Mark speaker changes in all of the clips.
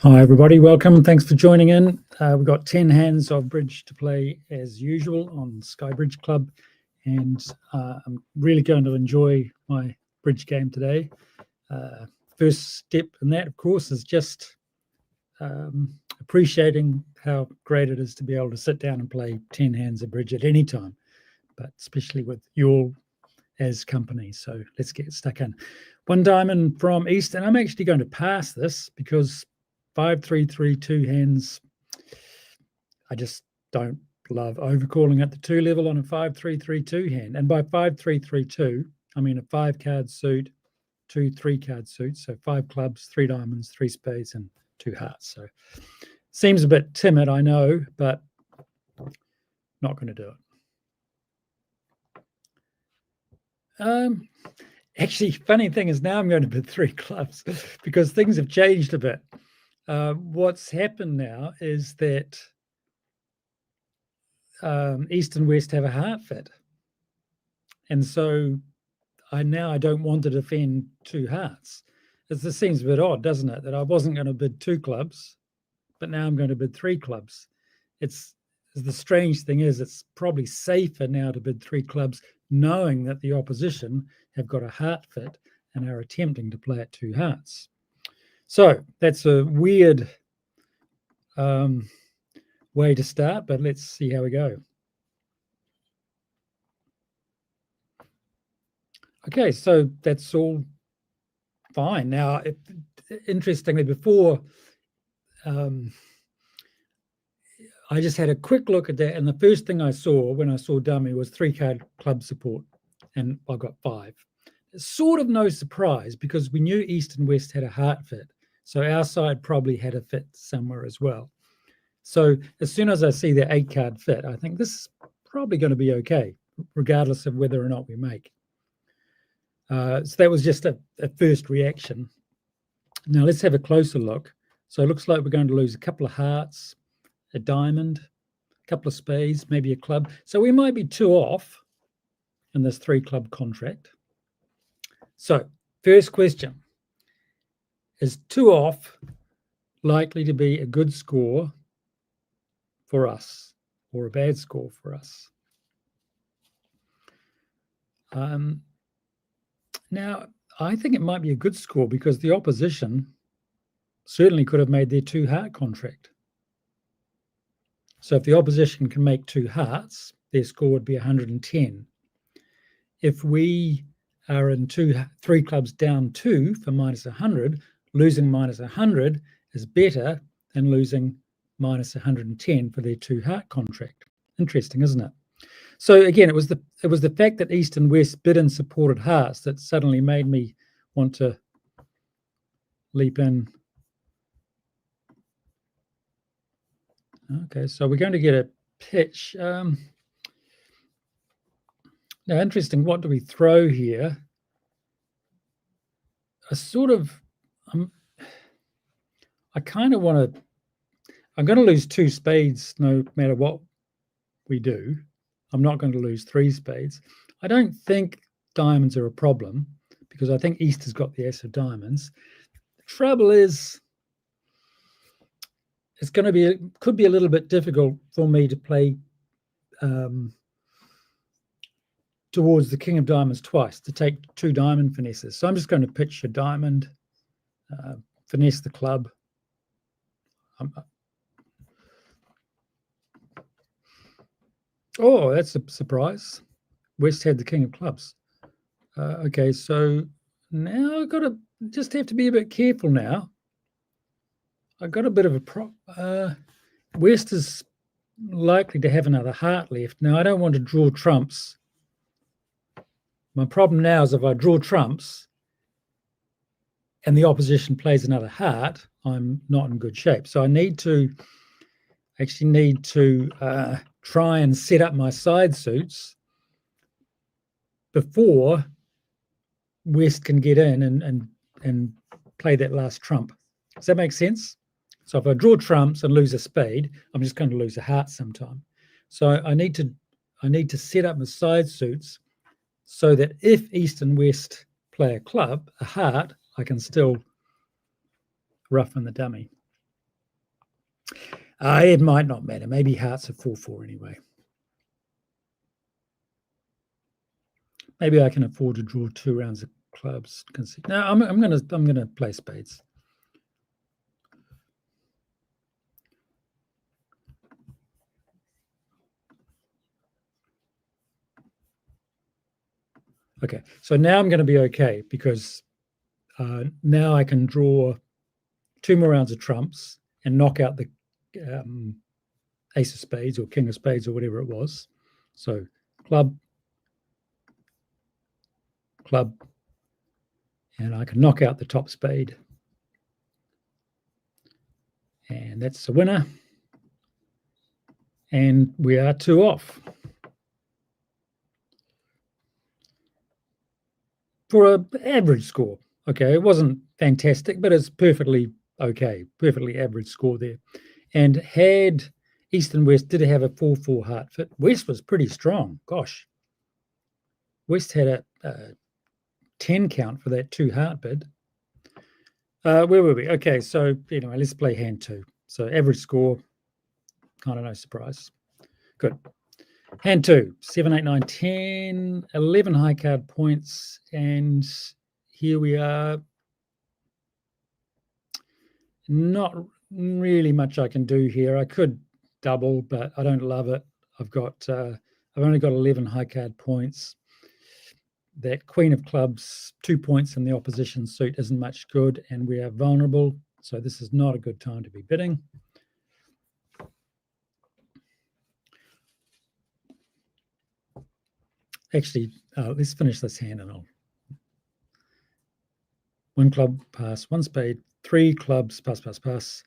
Speaker 1: Hi everybody, welcome. Thanks for joining in. We've got 10 hands of bridge to play as usual on Sky Bridge Club, and I'm really going to enjoy my bridge game today. First step in that, of course, is just appreciating how great it is to be able to sit down and play 10 hands of bridge at any time, but especially with you all as company. So let's get stuck in. One diamond from East, and I'm actually going to pass this because 5-3-3 hands, I just don't love overcalling at the 2 level on a 5-3-3 hand. And by 5-3-3, I mean a 5-card suit, 2 3-card suits, so 5 clubs, 3 diamonds, 3 spades, and 2 hearts. So seems a bit timid, I know, but not going to do it. Actually, funny thing is now I'm going to bid 3 clubs because things have changed a bit. What's happened now is that East and West have a heart fit. And so I don't want to defend 2 hearts. This seems a bit odd, doesn't it? That I wasn't going to bid 2 clubs, but now I'm going to bid 3 clubs. The strange thing is it's probably safer now to bid 3 clubs, knowing that the opposition have got a heart fit and are attempting to play at 2 hearts. So that's a weird way to start, but let's see how we go. Okay, so that's all fine. Now, interestingly, before I just had a quick look at that, and the first thing I saw when I saw dummy was 3-card club support, and I got 5. It's sort of no surprise because we knew East and West had a heart fit, so our side probably had a fit somewhere as well. So as soon as I see the 8-card fit, I think this is probably going to be okay, regardless of whether or not we make. So that was just a first reaction. Now let's have a closer look. So it looks like we're going to lose a couple of hearts, a diamond, a couple of spades, maybe a club. So we might be 2 off in this 3-club contract. So first question, is 2 off likely to be a good score for us or a bad score for us? Now, I think it might be a good score because the opposition certainly could have made their 2 heart contract. So if the opposition can make 2 hearts, their score would be 110. If we are in 3 clubs down 2 for minus 100, losing minus 100 is better than losing minus 110 for their 2 heart contract. Interesting, isn't it? So again, it was the fact that East and West bid and supported hearts that suddenly made me want to leap in. Okay, so we're going to get a pitch. Now, interesting, what do we throw here? I kind of want to, I'm going to lose 2 spades no matter what we do. I'm not going to lose 3 spades. I don't think diamonds are a problem because I think East has got the ace of diamonds. The trouble is, could be a little bit difficult for me to play towards the king of diamonds twice, to take 2 diamond finesses. So I'm just going to pitch a diamond, finesse the club. Oh, that's a surprise. West had the king of clubs. Okay, so now I've got to just have to be a bit careful now. I've got a bit of a prop. West is likely to have another heart left. Now, I don't want to draw trumps. My problem now is if I draw trumps and the opposition plays another heart, I'm not in good shape. So I need to try and set up my side suits before West can get in and play that last trump. Does that make sense? So if I draw trumps and lose a spade, I'm just going to lose a heart sometime. So I need to set up my side suits so that if East and West play a club, a heart, I can still roughen the dummy. It might not matter. Maybe hearts are 4-4 anyway. Maybe I can afford to draw 2 rounds of clubs. No, I'm gonna play spades. Okay, so now I'm going to be okay because now I can draw 2 more rounds of trumps and knock out the ace of spades or king of spades or whatever it was. So club, club, and I can knock out the top spade. And that's the winner. And we are 2 off. For an average score. Okay, it wasn't fantastic, but it's perfectly okay, perfectly average score there. And had East and West did have a 4-4 heart fit. West was pretty strong. Gosh. West had a 10 count for that 2 heart bid. Where were we? Okay, so anyway, let's play hand 2. So average score, kind of no surprise. Good. Hand 2, 7, 8, 9, 10, 11 high card points. And here we are. Not really much I can do here. I could double, but I don't love it. I've only got 11 high card points. That queen of clubs, 2 points in the opposition suit isn't much good, and we are vulnerable. So this is not a good time to be bidding. Actually, let's finish this hand and I'll. 1 club, pass, 1 spade, 3 clubs, pass, pass, pass.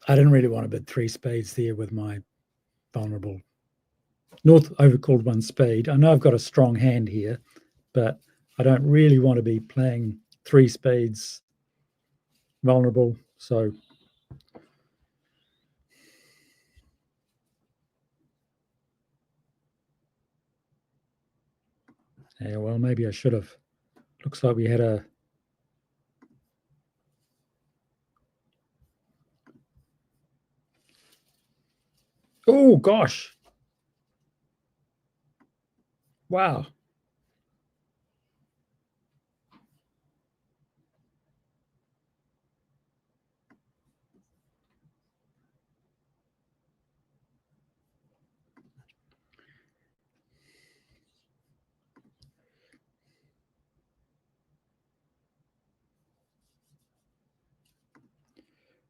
Speaker 1: I didn't really want to bid 3 spades there with my vulnerable. North overcalled 1 spade. I know I've got a strong hand here, but I don't really want to be playing 3 spades vulnerable. So yeah, well, maybe I should have. Looks like we had a. Oh, gosh. Wow.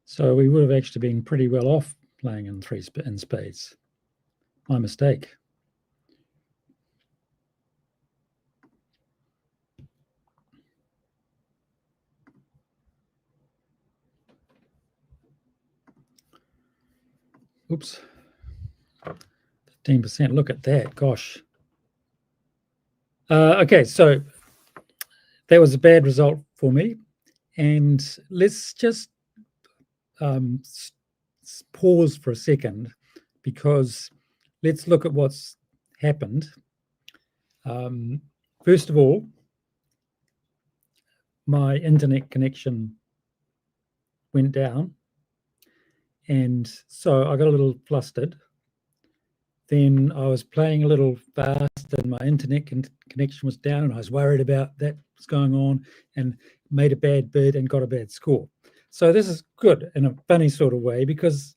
Speaker 1: So we would have actually been pretty well off playing in 3 in spades. My mistake. Oops. 15%. Look at that. Gosh. Okay, so that was a bad result for me. And let's just pause for a second, because let's look at what's happened. First of all, my internet connection went down, and so I got a little flustered. Then I was playing a little fast and my internet connection was down, and I was worried about that was going on and made a bad bid and got a bad score. So this is good in a funny sort of way, because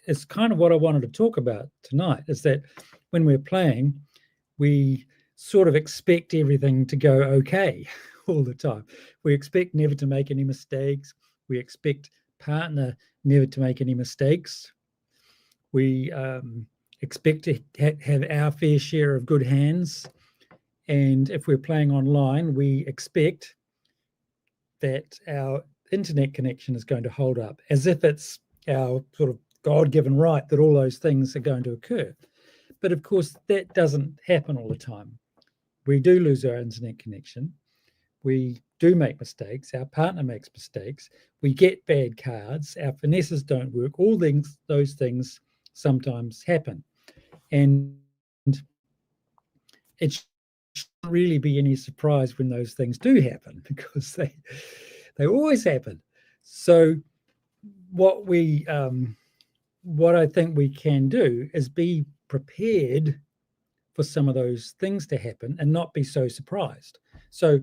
Speaker 1: it's kind of what I wanted to talk about tonight, is that when we're playing, we sort of expect everything to go okay all the time. We expect never to make any mistakes. We expect partner never to make any mistakes. We expect to have our fair share of good hands. And if we're playing online, we expect that our internet connection is going to hold up, as if it's our sort of God-given right that all those things are going to occur. But of course, that doesn't happen all the time. We do lose our internet connection. We do make mistakes. Our partner makes mistakes. We get bad cards. Our finesses don't work. All those things sometimes happen. And it shouldn't really be any surprise when those things do happen, because they always happen. So what I think we can do is be prepared for some of those things to happen and not be so surprised. So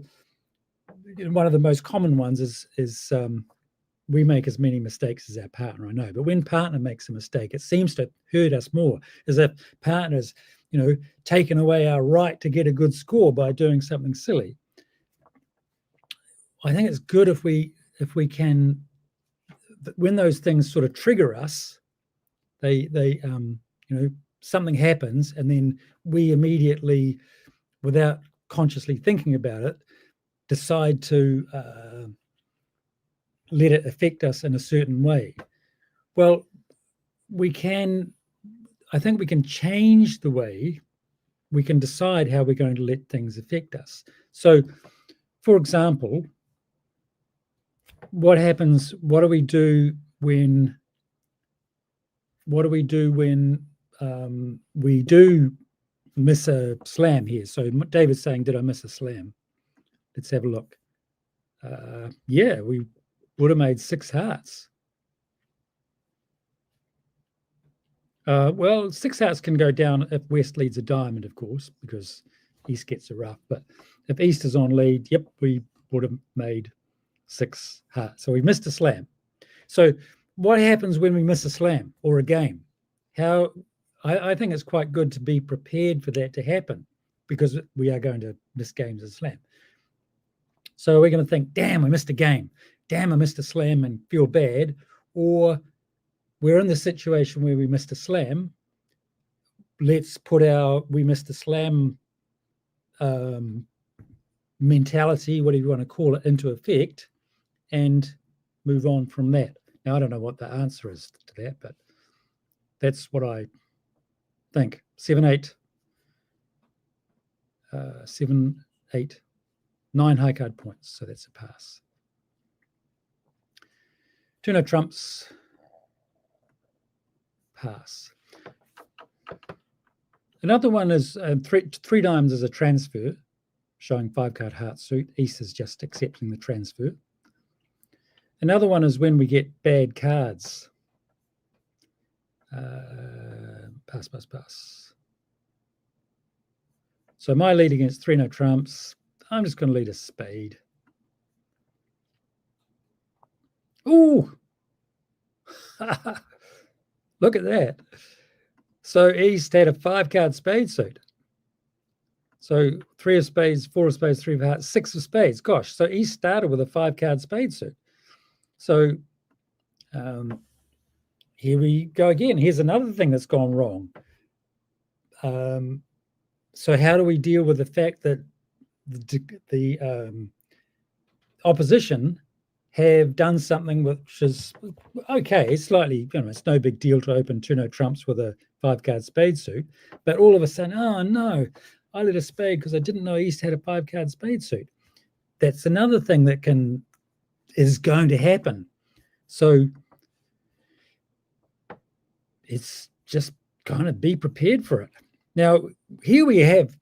Speaker 1: one of the most common ones is we make as many mistakes as our partner, I know, but when partner makes a mistake, it seems to hurt us more, as if partner's, taken away our right to get a good score by doing something silly. I think it's good if we can, when those things sort of trigger us, they something happens, and then we immediately, without consciously thinking about it, decide to let it affect us in a certain way. Well, I think we can change the way we can decide how we're going to let things affect us. So, for example, what do we do when we do miss a slam here? So David's saying, did I miss a slam? Let's have a look. Yeah, we would have made 6 hearts. Well, 6 hearts can go down if West leads a diamond, of course, because East gets a rough. But if East is on lead, yep, we would have made 6 hearts. So we missed a slam. So what happens when we miss a slam or a game? I think it's quite good to be prepared for that to happen, because we are going to miss games and slam. So we're going to think, damn, I missed a game. Damn, I missed a slam, and feel bad. Or we're in the situation where we missed a slam. Let's put our we missed a slam mentality, whatever you want to call it, into effect and move on from that. Now, I don't know what the answer is to that, but that's what I think. 7, 8, 9 high card points. So that's a pass. 2 no trumps. Pass. Another one is 3 diamonds as a transfer, showing 5 card heart suit. East is just accepting the transfer. Another one is when we get bad cards. Pass, pass, pass. So my lead against 3 no trumps, I'm just going to lead a spade. Ooh! Look at that. So East had a 5 card spade suit. So 3 of spades, 4 of spades, 3 of hearts, 6 of spades. Gosh, so East started with a 5 card spade suit. So here we go again. Here's another thing that's gone wrong. So how do we deal with the fact that the opposition have done something which is okay? It's slightly, it's no big deal to open 2 no trumps with a 5 card spade suit, but all of a sudden, oh no, I let a spade because I didn't know East had a 5 card spade suit. That's another thing that is going to happen. So it's just kind of be prepared for it. Now, here we have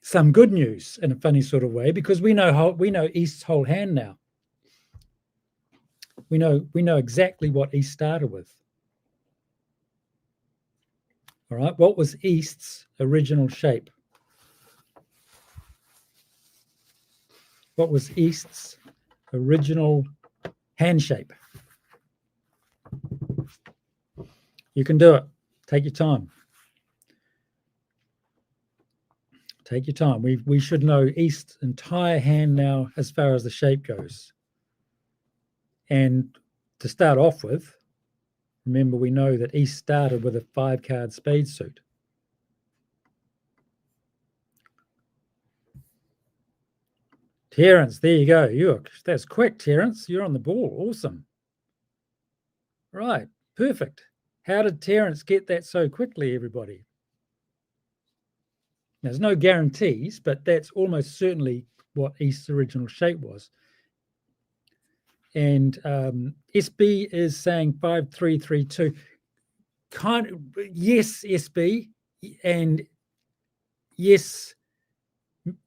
Speaker 1: some good news in a funny sort of way, because we know East's whole hand now. We know exactly what East started with. All right, what was East's original shape? What was East's original hand shape? You can do it. Take your time. Take your time. We should know East's entire hand now as far as the shape goes. And to start off with, remember, we know that East started with a 5 card spade suit. Terence, there you go. That's quick, Terence. You're on the ball. Awesome. Right, perfect. How did Terence get that so quickly, everybody? There's no guarantees, but that's almost certainly what East's original shape was. And SB is saying 5-3-3-2. Yes, SB, and yes,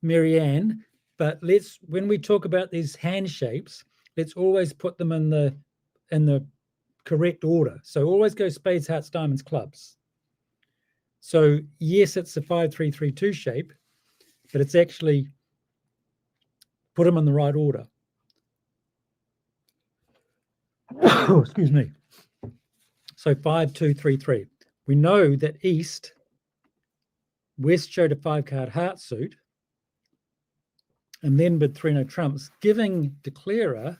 Speaker 1: Marianne. But when we talk about these hand shapes, let's always put them in the correct order. So always go spades, hearts, diamonds, clubs. So yes, it's a 5-3-3-2 shape, but it's actually put them in the right order. Oh, excuse me. So 5-2-3-3. We know that West showed a 5-card heart suit, and then with 3-no trumps, giving declarer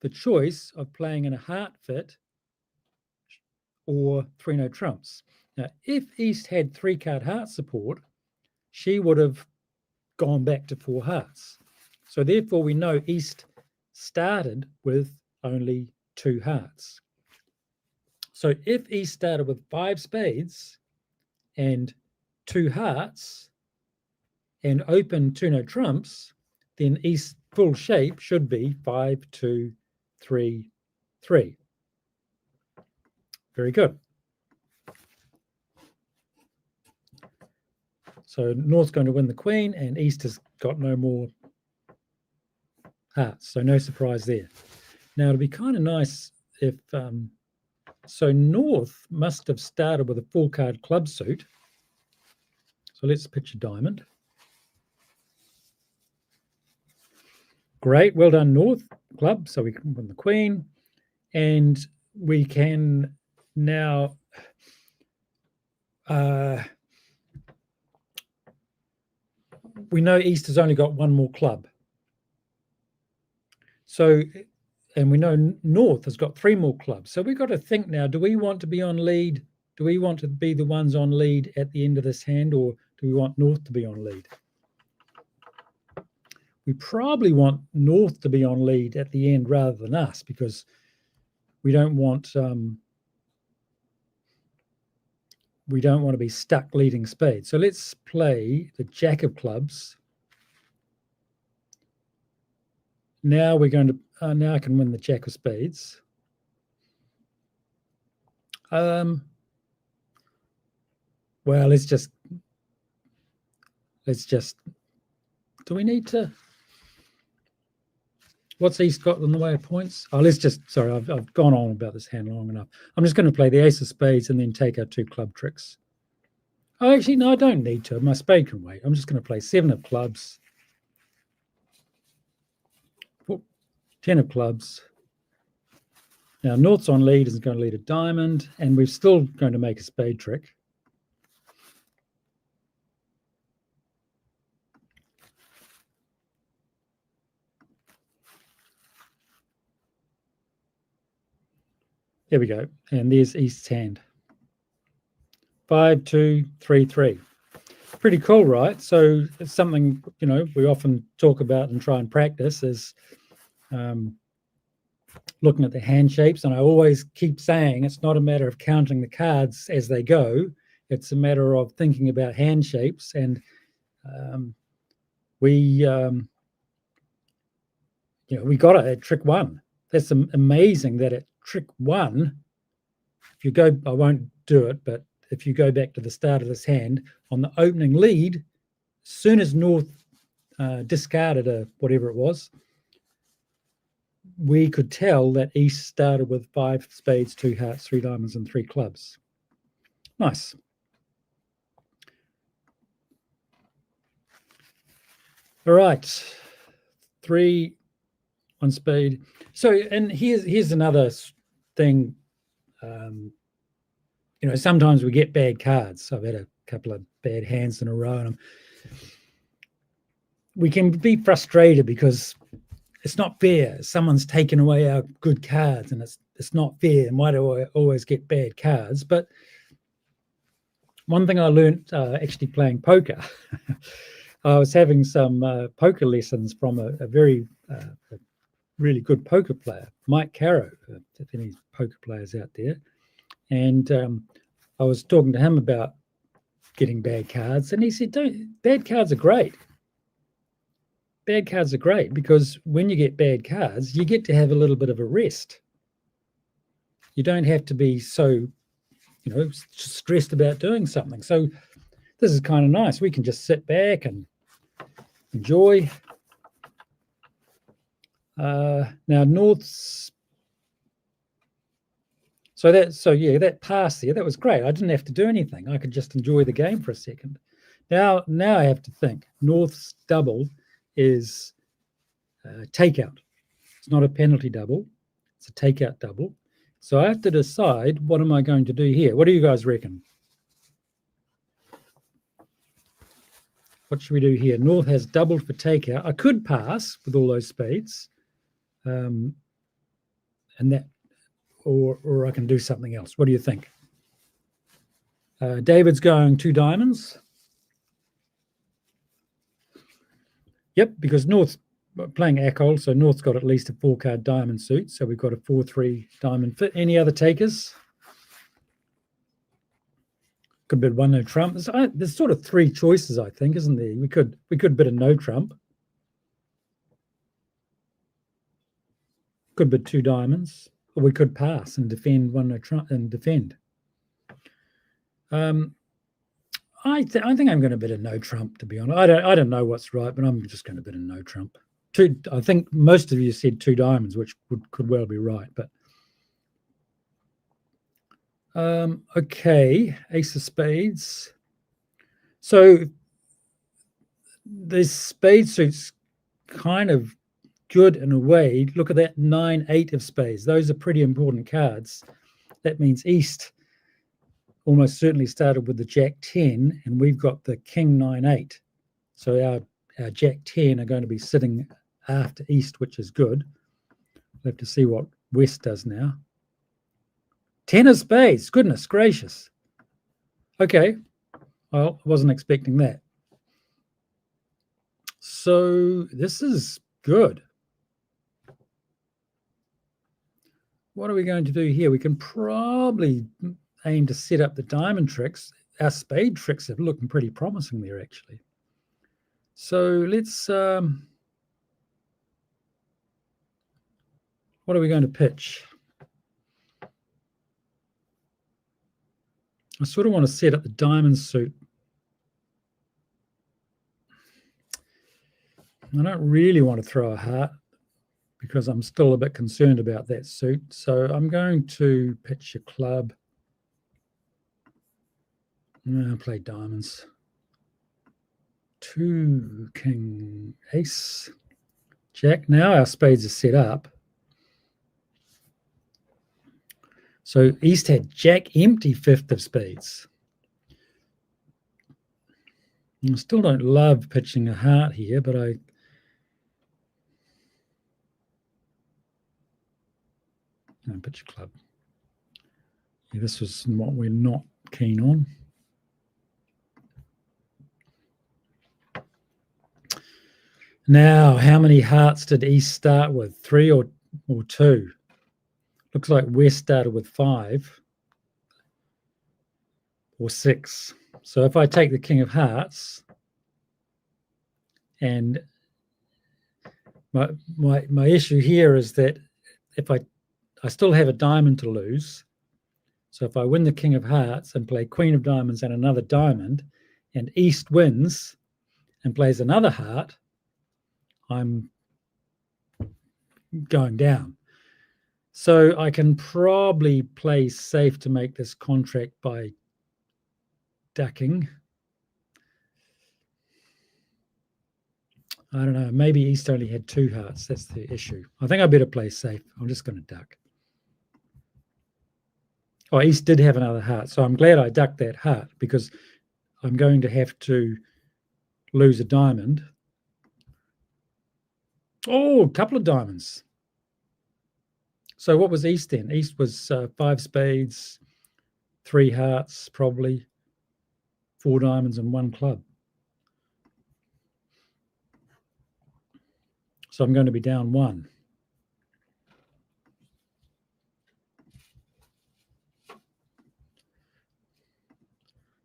Speaker 1: the choice of playing in a heart fit or 3-no trumps. Now, if East had 3-card heart support, she would have gone back to 4 hearts. So therefore, we know East started with only 2 hearts. So if East started with 5 spades and 2 hearts and open 2-no trumps, then East's full shape should be 5-2-3-3. Very good. So North's going to win the queen, and East has got no more hearts, so no surprise there. Now, it'd be kind of nice if... so North must have started with a 4-card club suit. So let's pitch a diamond. Great, well done, North club. So we can win the queen, and we can now we know East has only got 1 more club. So, and we know North has got 3 more clubs. So we've got to think now, do we want to be on lead? Do we want to be the ones on lead at the end of this hand, or do we want North to be on lead? We probably want North to be on lead at the end rather than us, because we don't want to be stuck leading spades. So let's play the jack of clubs. Now we're going to now I can win the jack of spades. Well, let's just. Do we need to? What's East got in the way of points? Oh, let's just. Sorry, I've gone on about this hand long enough. I'm just going to play the ace of spades and then take our 2 club tricks. Oh, actually, no, I don't need to. My spade can wait. I'm just going to play 7 of clubs, 10 of clubs. Now, North's on lead, is going to lead a diamond, and we're still going to make a spade trick. There we go. And there's East's hand. 5-2-3-3. Pretty cool, right? So it's something, we often talk about and try and practice is looking at the hand shapes. And I always keep saying it's not a matter of counting the cards as they go. It's a matter of thinking about hand shapes. And we got it at trick 1. That's amazing that at trick 1, if you go, I won't do it, but if you go back to the start of this hand, on the opening lead, as soon as North discarded whatever it was, we could tell that East started with 5 spades, 2 hearts, 3 diamonds, and 3 clubs. Nice. All right, 3 on spade. So, and here's another thing. Sometimes we get bad cards. I've had a couple of bad hands in a row, and we can be frustrated because it's not fair. Someone's taken away our good cards, and it's not fair. And why do I always get bad cards? But one thing I learned actually playing poker, I was having some poker lessons from a really good poker player, Mike Caro, if any poker players out there. And I was talking to him about getting bad cards, and he said, bad cards are great. Bad cards are great because when you get bad cards, you get to have a little bit of a rest. You don't have to be so, stressed about doing something. So this is kind of nice. We can just sit back and enjoy. Now North's. So that pass there, that was great. I didn't have to do anything. I could just enjoy the game for a second. Now I have to think. North's double is takeout. It's not a penalty double. It's a takeout double. So I have to decide, what am I going to do here? What do you guys reckon? What should we do here? North has doubled for takeout. I could pass with all those spades, and that, or I can do something else. What do you think? David's going 2 diamonds. Yep, because North's playing Acol, so North's got at least a 4-card diamond suit. So we've got a 4-3 diamond fit. Any other takers? Could bid 1 no trump. There's sort of 3 choices, I think, isn't there? We could bid a no trump. Could bid 2 diamonds, or we could pass and defend 1 no trump and defend. I think I'm going to bid a no trump, to be honest. I don't know what's right, but I'm just going to bid a no trump. I think most of you said 2 diamonds, which could well be right, but okay, ace of spades. So this spade suit's kind of good in a way. Look at that 9-8 of spades. Those are pretty important cards. That means East almost certainly started with the Jack 10, and we've got the King 9-8. So our Jack 10 are going to be sitting after East, which is good. We'll have to see what West does now. 10 of spades, goodness gracious. Okay, well, I wasn't expecting that. So this is good. What are we going to do here? We can probably aim to set up the diamond tricks. Our spade tricks are looking pretty promising there, actually. So let's, what are we going to pitch? I sort of want to set up the diamond suit. I don't really want to throw a heart because I'm still a bit concerned about that suit. So I'm going to pitch a club. I'll play diamonds. 2 king ace jack. Now our spades are set up. So East had jack empty 5th of spades. I still don't love pitching a heart here, but I pitch a club. Yeah, this was what we're not keen on. Now, how many hearts did East start with? 3 or 2? Looks like West started with 5 or 6. So if I take the King of Hearts, and my issue here is that if I still have a diamond to lose. So if I win the King of Hearts and play Queen of Diamonds and another diamond, and East wins and plays another heart, I'm going down. So I can probably play safe to make this contract by ducking. I don't know. Maybe East only had 2 hearts. That's the issue. I think I better play safe. I'm just going to duck. Oh, East did have another heart. So I'm glad I ducked that heart because I'm going to have to lose a diamond. Oh, a couple of diamonds. So what was East then? East was 5 spades, 3 hearts, probably 4 diamonds and 1 club. So I'm going to be down 1.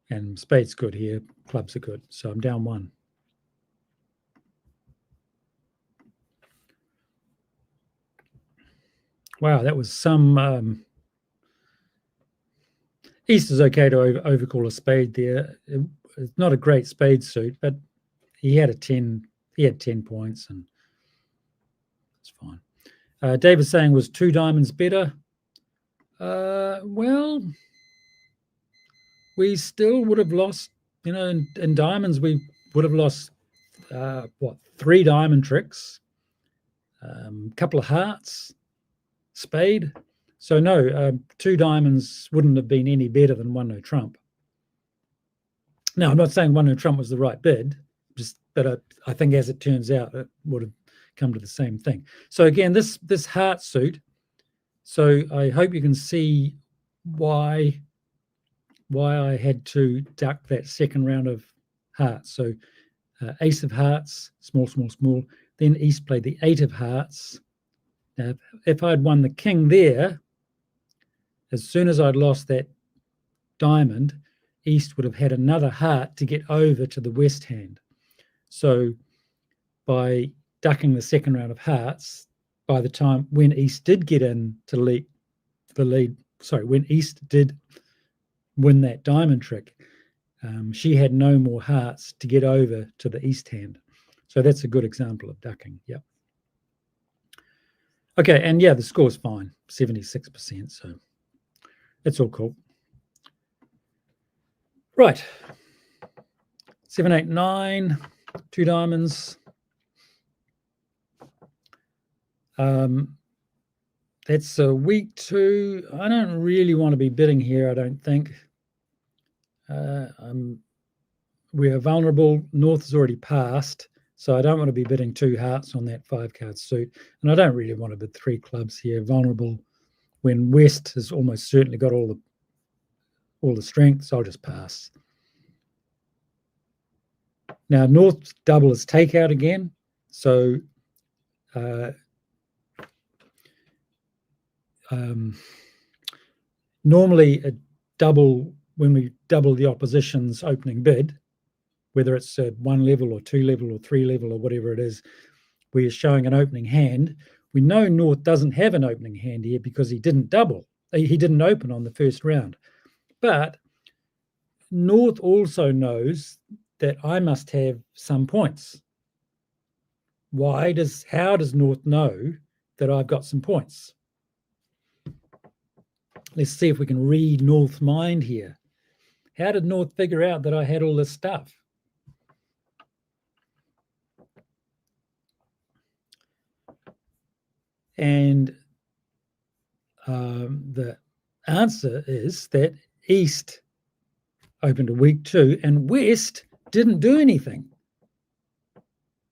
Speaker 1: And spades good here, clubs are good. So I'm down 1. Wow, that was some... East is okay to overcall a spade there. It's not a great spade suit, but he had a 10. He had 10 points, and it's fine. David's saying, was 2 diamonds better? Well, we still would have lost, in diamonds, we would have lost, 3 diamond tricks, a couple of hearts, spade. So no, 2 diamonds wouldn't have been any better than 1 no trump. Now, I'm not saying 1 no trump was the right bid, but I think as it turns out, it would have come to the same thing. So again, this heart suit, so I hope you can see why I had to duck that second round of hearts. So ace of hearts, small, small, small. Then East played the 8 of hearts. Now, if I'd won the king there, as soon as I'd lost that diamond, East would have had another heart to get over to the west hand. So by ducking the second round of hearts, by the time when East did get in to when East did win that diamond trick, she had no more hearts to get over to the east hand. So that's a good example of ducking. Yep. Okay, and yeah, the score's fine, 76%. So it's all cool. Right. 7, 8, 9, 2 diamonds. That's a week 2. I don't really want to be bidding here, I don't think. We are vulnerable. North has already passed, so I don't want to be bidding 2 hearts on that 5-card suit. And I don't really want to bid 3 clubs here, vulnerable, when West has almost certainly got all the strength, so I'll just pass. Now, North's double is takeout again, so normally a double, when we double the opposition's opening bid, whether it's 1 level or 2 level or 3 level or whatever it is, we are showing an opening hand. We know North doesn't have an opening hand here because he didn't double. He didn't open on the first round. But North also knows that I must have some points. How does North know that I've got some points? Let's see if we can read North's mind here. How did North figure out that I had all this stuff? And the answer is that East opened a week 2 and West didn't do anything.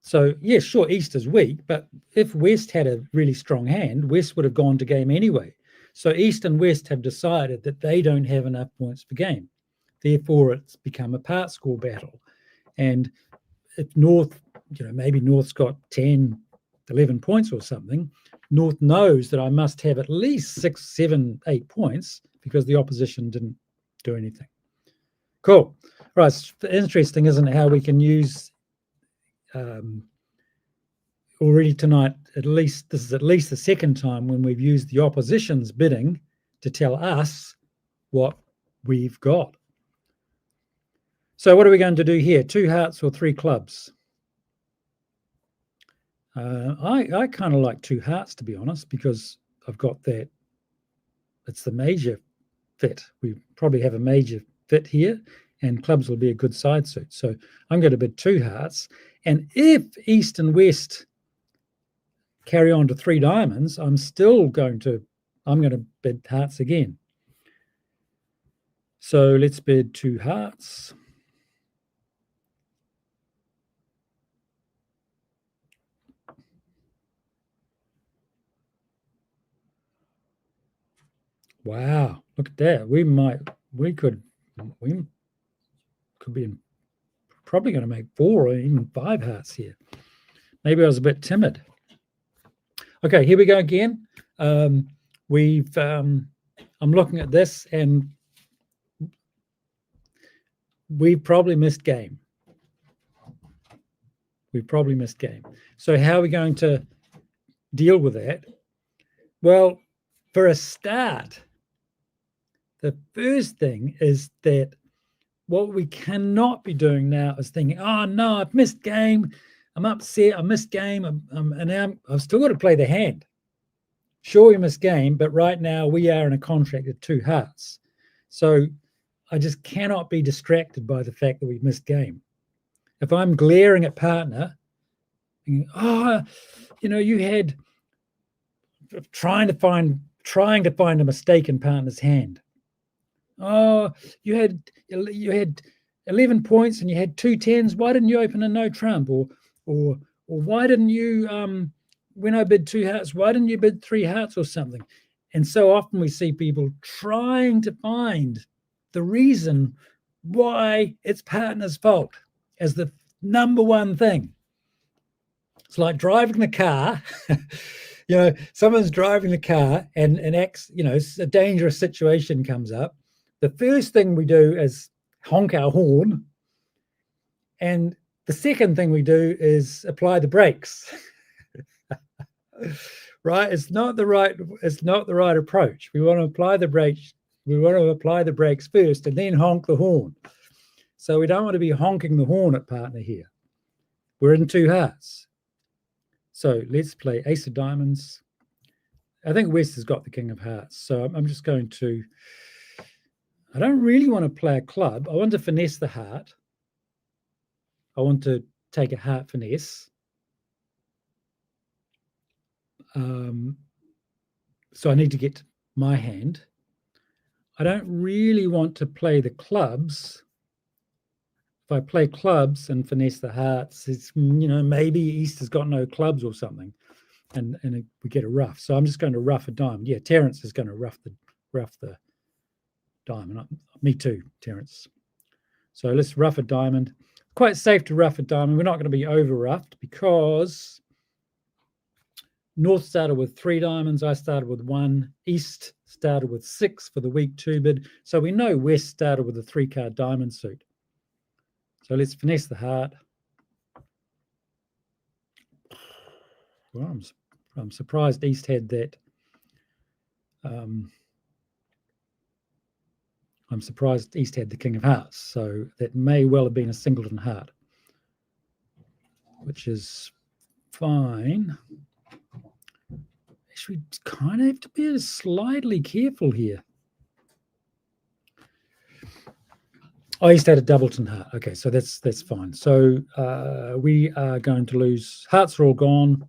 Speaker 1: So, yes, sure, East is weak, but if West had a really strong hand, West would have gone to game anyway. So East and West have decided that they don't have enough points for game. Therefore, it's become a part score battle. And if North, maybe North's got 10, 11 points or something, North knows that I must have at least 6, 7, 8 points because the opposition didn't do anything. Cool. Right. It's interesting, isn't it, how we can use already tonight, this is at least the second time when we've used the opposition's bidding to tell us what we've got. So what are we going to do here? 2 hearts or 3 clubs? I kind of like 2 hearts, to be honest, because I've got that. It's the major fit. We probably have a major fit here, and clubs will be a good side suit. So I'm going to bid 2 hearts. And if East and West carry on to 3 diamonds, I'm going to bid hearts again. So let's bid 2 hearts. Wow, look at that. We could be probably going to make 4 or even 5 hearts here. Maybe I was a bit timid. Okay, here we go again. I'm looking at this and we've probably missed game. So how are we going to deal with that? Well, for a start, the first thing is that what we cannot be doing now is thinking, oh no, I've missed game. I'm upset. I missed game, and now I've still got to play the hand. Sure, we missed game, but right now we are in a contract at 2 hearts. So I just cannot be distracted by the fact that we've missed game. If I'm glaring at partner, thinking, oh, you had trying to find a mistake in partner's hand. Oh, you had 11 points and you had 2 10s. Why didn't you open a no trump? Or why didn't you when I bid 2 hearts, why didn't you bid 3 hearts or something? And so often we see people trying to find the reason why it's partner's fault as the number one thing. It's like driving the car. Someone's driving the car and a dangerous situation comes up. The first thing we do is honk our horn, and the second thing we do is apply the brakes. Right? It's not the right approach. We want to apply the brakes. We want to apply the brakes first and then honk the horn. So we don't want to be honking the horn at partner here. We're in 2 hearts. So let's play ace of diamonds. I think West has got the king of hearts. So I'm just going to, I don't really want to play a club. I want to finesse the heart. I want to take a heart finesse. So I need to get my hand. I don't really want to play the clubs. If I play clubs and finesse the hearts, it's, maybe East has got no clubs or something, and we get a rough. So I'm just going to rough a diamond. Yeah, Terence is going to rough the diamond. Me too, Terence. So let's rough a diamond. Quite safe to rough a diamond. We're not going to be over roughed because North started with 3 diamonds. I started with 1. East started with 6 for the week 2 bid. So we know West started with a 3-card diamond suit. So let's finesse the heart. Well, I'm surprised East had that. I'm surprised East had the king of hearts. So that may well have been a singleton heart, which is fine. Actually, we kind of have to be slightly careful here. Oh, East had a doubleton heart. Okay, so that's fine. So we are going to lose. Hearts are all gone.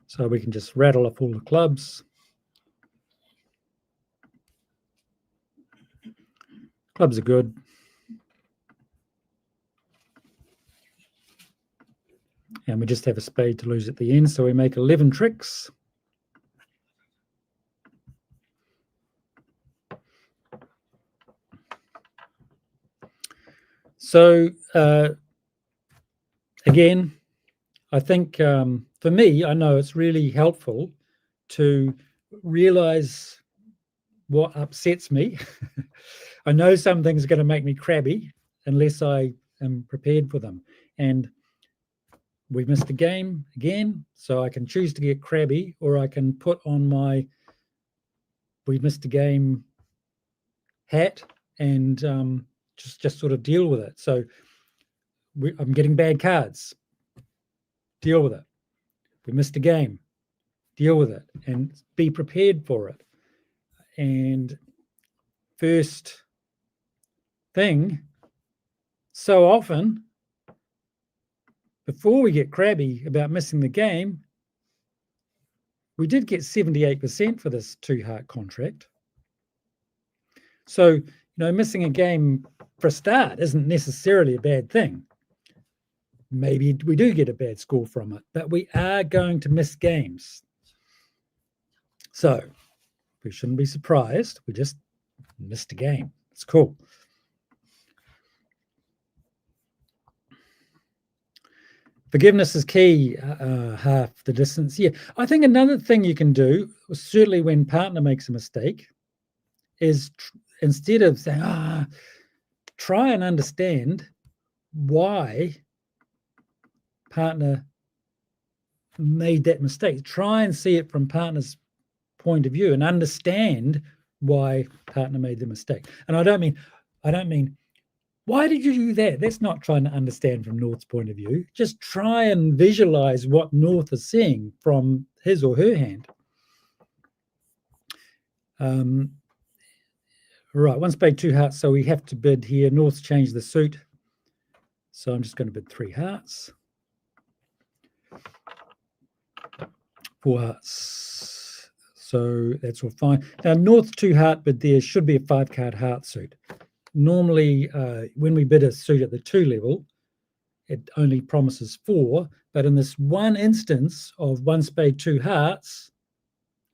Speaker 1: So we can just rattle off all the clubs. Clubs are good. And we just have a spade to lose at the end. So we make 11 tricks. So again, I think for me, I know it's really helpful to realize what upsets me. I know some things are going to make me crabby unless I am prepared for them. And we missed a game again, so I can choose to get crabby, or I can put on my we missed a game hat and just sort of deal with it. So I'm getting bad cards. Deal with it. We missed a game. Deal with it and be prepared for it. And first thing, so often, before we get crabby about missing the game, we did get 78% for this 2-heart contract. So, missing a game for a start isn't necessarily a bad thing. Maybe we do get a bad score from it, but we are going to miss games. So we shouldn't be surprised. We just missed a game. It's cool. Forgiveness is key, half the distance. Yeah, I think another thing you can do, certainly when partner makes a mistake, is instead of saying, try and understand why partner made that mistake. Try and see it from partner's point of view and understand why partner made the mistake. And I don't mean Why did you do that? That's not trying to understand from North's point of view. Just try and visualize what North is seeing from his or her hand. Right, one spade, 2 hearts, so we have to bid here. North's changed the suit. So I'm just going to bid 3 hearts. 4 hearts. So that's all fine. Now, North's 2 heart bid there should be a 5-card heart suit. Normally, when we bid a suit at the 2 level, it only promises 4. But in this one instance of 1 spade, 2 hearts,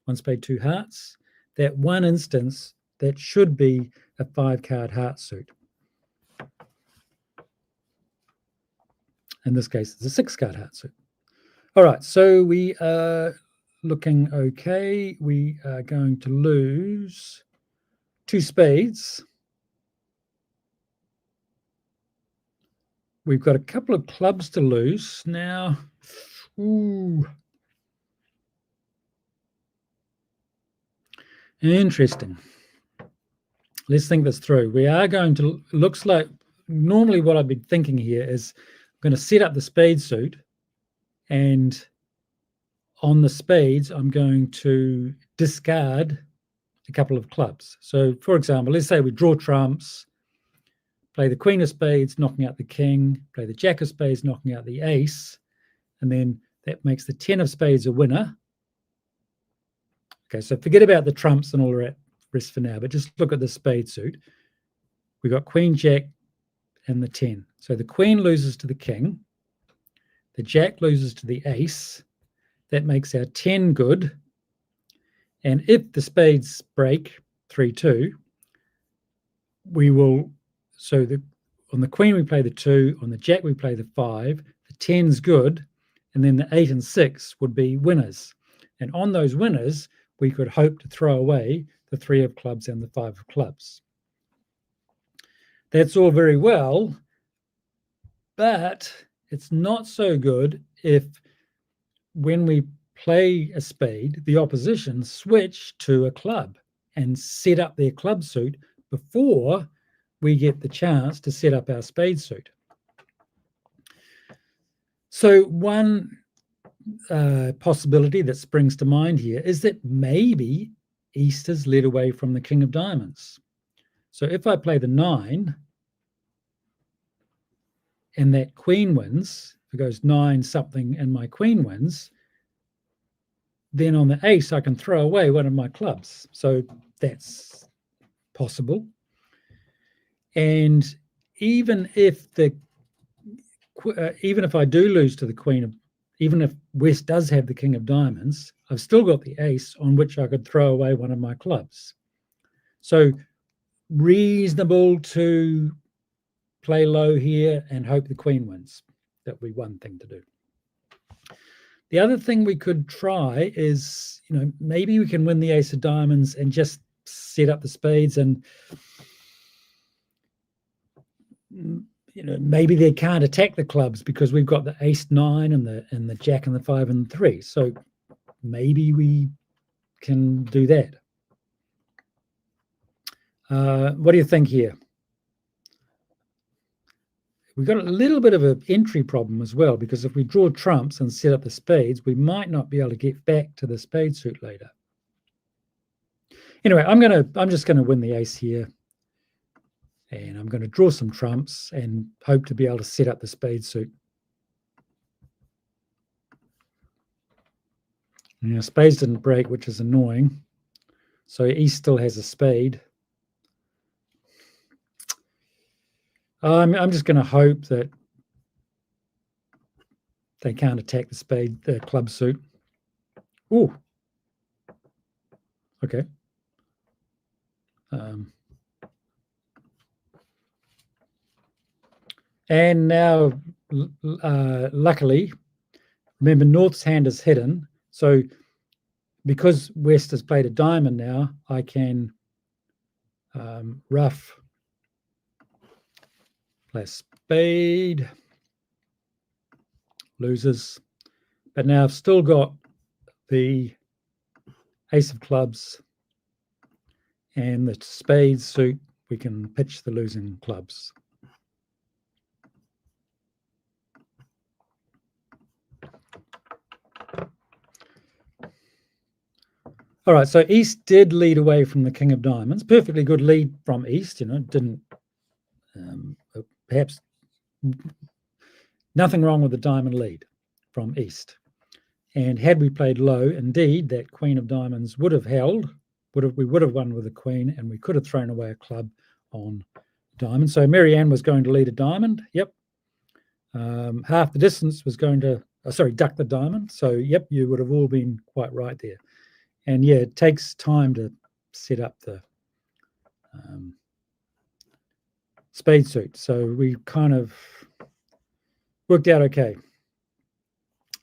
Speaker 1: 1 spade, 2 hearts, that one instance, that should be a 5-card heart suit. In this case, it's a 6-card heart suit. All right, so we are looking okay. We are going to lose 2 spades. We've got a couple of clubs to lose now. Ooh. Interesting. Let's think this through. We are going to, looks like, normally what I've been thinking here is I'm going to set up the spade suit, and on the spades, I'm going to discard a couple of clubs. So, for example, let's say we draw trumps, play the queen of spades, knocking out the king, play the jack of spades, knocking out the ace, and then that makes the 10 of spades a winner. Okay, so forget about the trumps and all that rest for now, but just look at the spade suit. We got queen, jack, and the 10. So the queen loses to the king, the jack loses to the ace. That makes our 10 good. And if the spades break 3-2, we will, so on the queen we play the 2, on the jack we play the 5, the 10's good, and then the 8 and 6 would be winners. And on those winners, we could hope to throw away the 3 of clubs and the 5 of clubs. That's all very well, but it's not so good if when we play a spade, the opposition switch to a club and set up their club suit before we get the chance to set up our spade suit. So one possibility that springs to mind here is that maybe East has led away from the king of diamonds. So if I play the 9 and that queen wins, if it goes 9 something and my queen wins, then on the ace I can throw away one of my clubs. So that's possible. And even if I do lose to the queen of, even if West does have the king of diamonds, I've still got the ace on which I could throw away one of my clubs. So reasonable to play low here and hope the queen wins. That would be one thing to do. The other thing we could try is, maybe we can win the ace of diamonds and just set up the spades, and maybe they can't attack the clubs because we've got the ace 9 and the jack and the 5 and the 3. So maybe we can do that. What do you think here? We've got a little bit of an entry problem as well, because if we draw trumps and set up the spades, we might not be able to get back to the spade suit later. Anyway, I'm just going to win the ace here, and I'm going to draw some trumps and hope to be able to set up the spade suit. Now, spades didn't break, which is annoying. So East still has a spade. I'm just going to hope that they can't attack the club suit. Ooh. Okay. And now, luckily, remember North's hand is hidden. So because West has played a diamond now, I can rough, play a spade, loses. But now I've still got the ace of clubs and the spade suit. We can pitch the losing clubs. All right, so East did lead away from the King of Diamonds. Perfectly good lead from East, didn't perhaps nothing wrong with the diamond lead from East. And had we played low, indeed, that Queen of Diamonds would have held, we would have won with the Queen, and we could have thrown away a club on diamond. So Marianne was going to lead a diamond. Yep. Half the distance was going to, duck the diamond. So, yep, you would have all been quite right there. And yeah, it takes time to set up the spade suit. So we kind of worked out okay.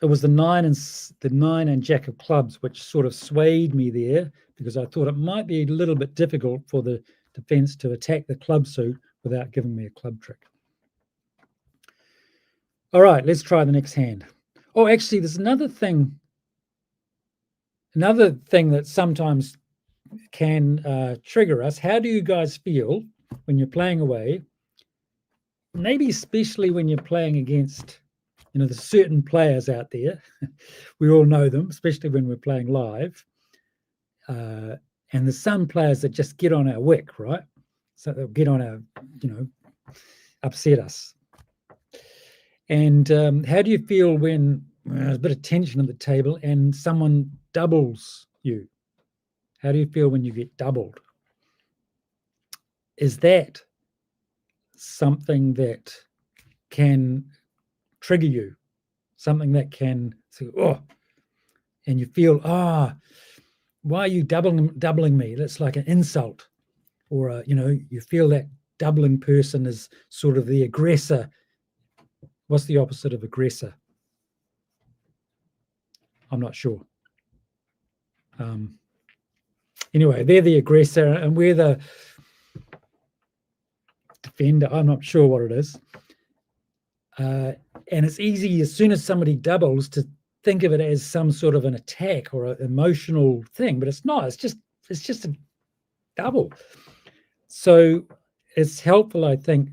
Speaker 1: It was the nine and jack of clubs which sort of swayed me there, because I thought it might be a little bit difficult for the defense to attack the club suit without giving me a club trick. All right, let's try the next hand. Oh, actually, there's another thing that sometimes can trigger us. How do you guys feel when you're playing away? Maybe especially when you're playing against, there's certain players out there. We all know them, especially when we're playing live. And there's some players that just get on our wick, right? So they'll get on our, upset us. And how do you feel when there's a bit of tension at the table and someone doubles you? How do you feel when you get doubled? Is that something that can trigger you? Something that can say, oh, and you feel, why are you doubling me? That's like an insult. Or, you feel that doubling person is sort of the aggressor. What's the opposite of aggressor? I'm not sure. Anyway, they're the aggressor and we're the defender. I'm not sure what it is. And it's easy, as soon as somebody doubles, to think of it as some sort of an attack or an emotional thing, but it's not. It's just a double. So it's helpful, I think,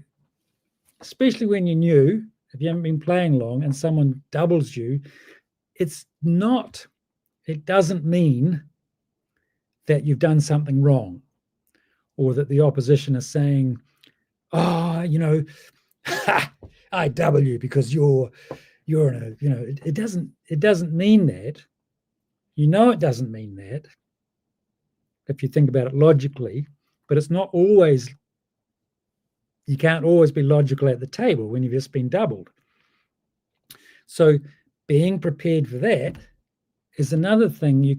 Speaker 1: especially when you're new, if you haven't been playing long and someone doubles you, it doesn't mean that you've done something wrong, or that the opposition is saying, I double you because you're in a, it doesn't mean that. It doesn't mean that if you think about it logically, but it's not always, you can't always be logical at the table when you've just been doubled. So being prepared for that is another thing you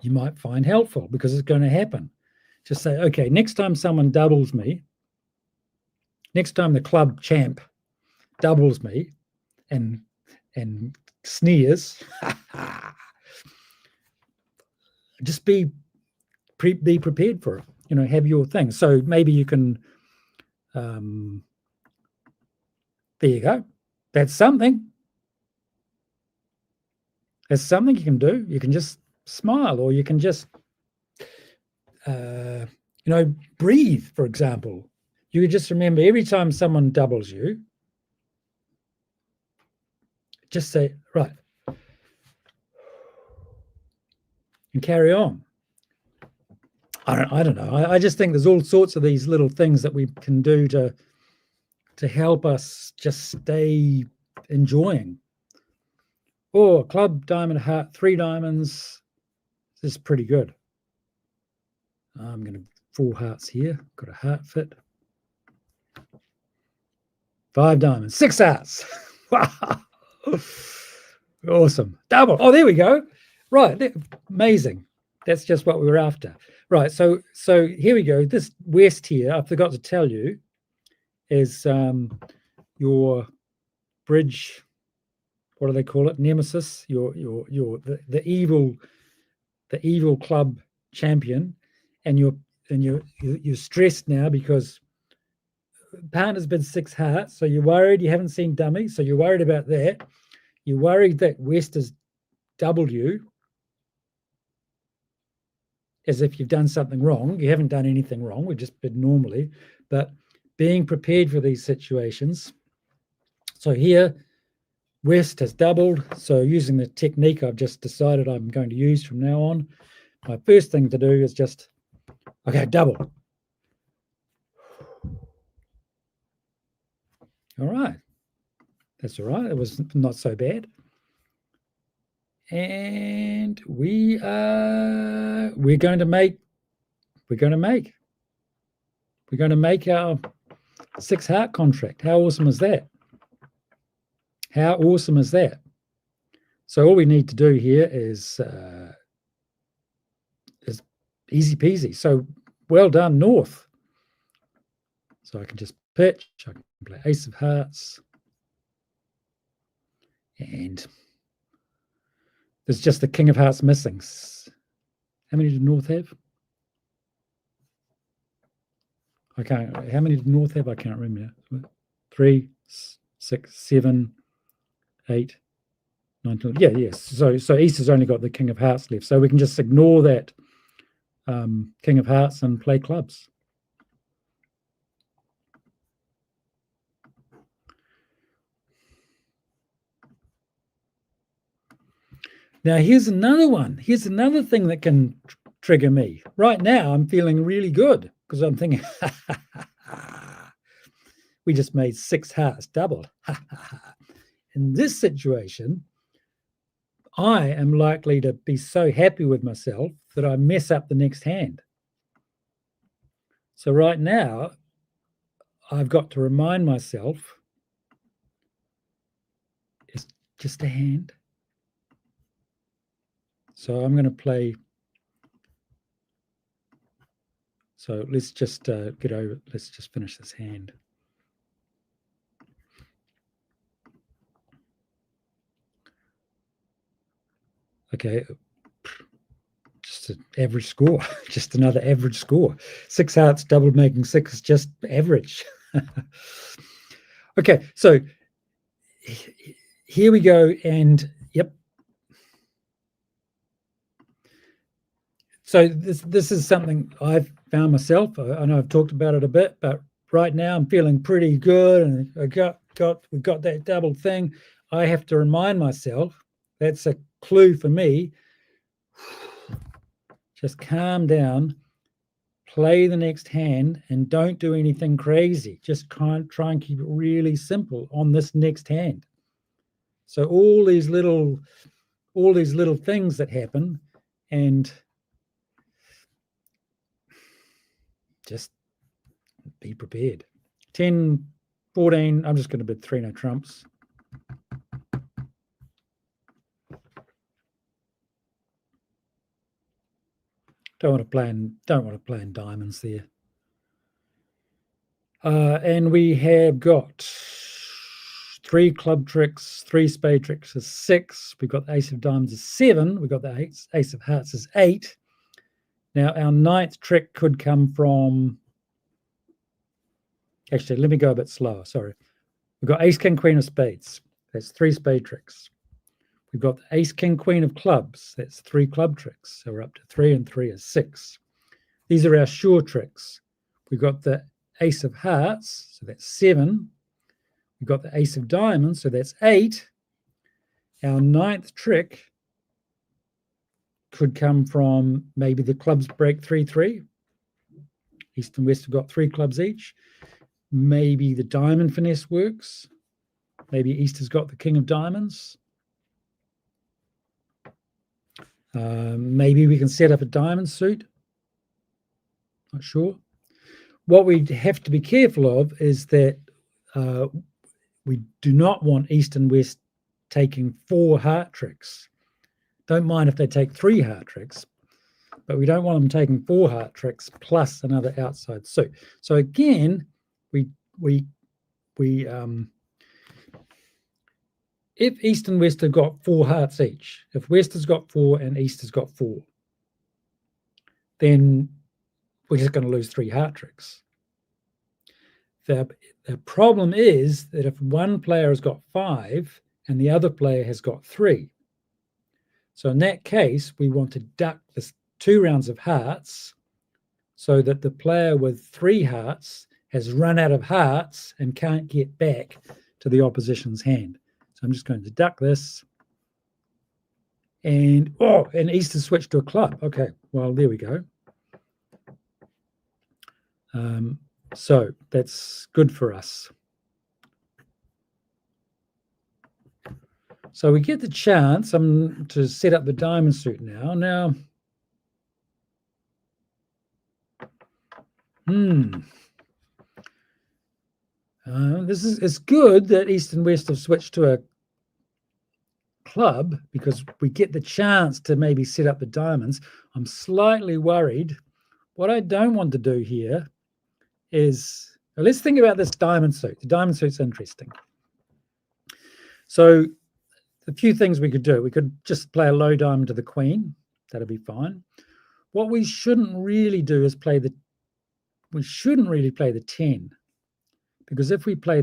Speaker 1: might find helpful, because it's going to happen. Just say, okay, next time someone doubles me, next time the club champ doubles me and sneers, just be prepared for it. Have your thing. So maybe you can, there you go. That's something. There's something you can do. You can just smile, or you can just, breathe, for example. You could just remember, every time someone doubles you, just say, right, and carry on. I don't know. I just think there's all sorts of these little things that we can do to help us just stay enjoying. Oh, club, diamond, heart, 3 diamonds. This is pretty good. I'm going to 4 hearts here. Got a heart fit. 5 diamonds, 6 hearts. Wow. Awesome. Double. Oh, there we go. Right. Amazing. That's just what we were after. Right. So here we go. This west here, I forgot to tell you, is your bridge. What do they call it? Nemesis. The evil club champion, and you're stressed now because partner's been 6 hearts, so you're worried. You haven't seen dummy, so you're worried about that. You're worried that West has doubled you, as if you've done something wrong. You haven't done anything wrong. We've just been normally, but being prepared for these situations. So here, West has doubled. So using the technique I've just decided I'm going to use from now on, my first thing to do is just, okay, double. All right. That's all right. It was not so bad. And we're going to make our 6 heart contract. How awesome is that? How awesome is that? So all we need to do here is easy peasy. So well done, North. So I can just pitch. I can play Ace of Hearts. And there's just the King of Hearts missing. How many did North have? How many did North have? I can't remember. 3, 6, 7, 8, 9, 10. Yeah, yes. So East has only got the King of Hearts left. So we can just ignore that King of Hearts and play clubs. Now, here's another one. Here's another thing that can trigger me. Right now, I'm feeling really good because I'm thinking, we just made 6 hearts doubled. In this situation, I am likely to be so happy with myself that I mess up the next hand. So right now, I've got to remind myself it's just a hand. So I'm going to play. So let's just let's just finish this hand. Okay, just an average score, just another average score. 6 hearts doubled making 6, just average. Okay, so here we go, and yep. So this is something I've found myself. I know I've talked about it a bit, but right now I'm feeling pretty good, and we've got that double thing. I have to remind myself, that's a clue for me. Just calm down, play the next hand, and don't do anything crazy. Just try and keep it really simple on this next hand. So all these little things that happen, and just be prepared. 10, 14, I'm just going to bid 3 no trumps. Don't want to play in diamonds there. And we have got 3 club tricks, 3 spade tricks is 6. We've got the Ace of Diamonds is 7. We've got the Ace of Hearts is 8. Now our 9th trick could come from. Actually, let me go a bit slower. Sorry. We've got Ace, King, Queen of Spades. That's 3 spade tricks. We've got the Ace, King, Queen of Clubs. That's 3 club tricks. So we're up to 3, and 3 is 6. These are our sure tricks. We've got the Ace of Hearts, so that's 7. We've got the Ace of Diamonds, so that's 8. Our 9th trick could come from maybe the clubs break 3-3. East and West have got 3 clubs each. Maybe the diamond finesse works. Maybe East has got the King of Diamonds. Maybe we can set up a diamond suit. Not sure. What we have to be careful of is that we do not want East and West taking 4 heart tricks. Don't mind if they take 3 heart tricks, but we don't want them taking 4 heart tricks plus another outside suit. So again, if East and West have got 4 hearts each, if West has got 4 and East has got 4, then we're just going to lose 3 heart tricks. The problem is that if one player has got 5 and the other player has got 3, so in that case, we want to duck this 2 rounds of hearts so that the player with 3 hearts has run out of hearts and can't get back to the opposition's hand. So I'm just going to duck this. And East has switched to a club. Okay, well, there we go. So that's good for us. So we get the chance to set up the diamond suit now. Now, it's good that East and West have switched to a club because we get the chance to maybe set up the diamonds. I'm slightly worried. What I don't want to do here is, well, let's think about this diamond suit. The diamond suit's interesting. So a few things we could do. We could just play a low diamond to the queen. That'll be fine. What we shouldn't really do is we shouldn't really play the 10, because if we play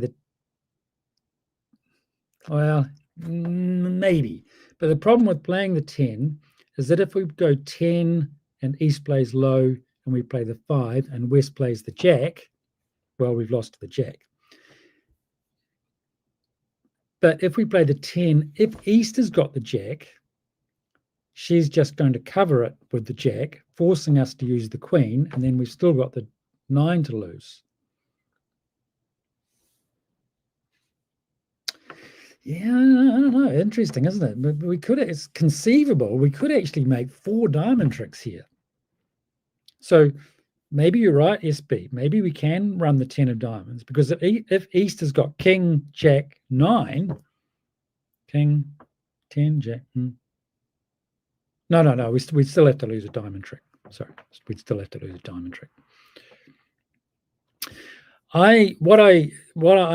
Speaker 1: well, maybe. But the problem with playing the 10 is that if we go 10 and East plays low and we play the 5 and West plays the jack, well, we've lost to the jack. But if we play the 10, if East has got the jack, she's just going to cover it with the jack, forcing us to use the queen, and then we've still got the 9 to lose. Yeah, I don't know. Interesting, isn't it? But it's conceivable. We could actually make 4 diamond tricks here. So maybe you're right, SB. Maybe we can run the 10 of diamonds, because if East has got king, jack, 9, king, 10, jack. No. We still have to lose a diamond trick. Sorry, we'd still have to lose a diamond trick. I'm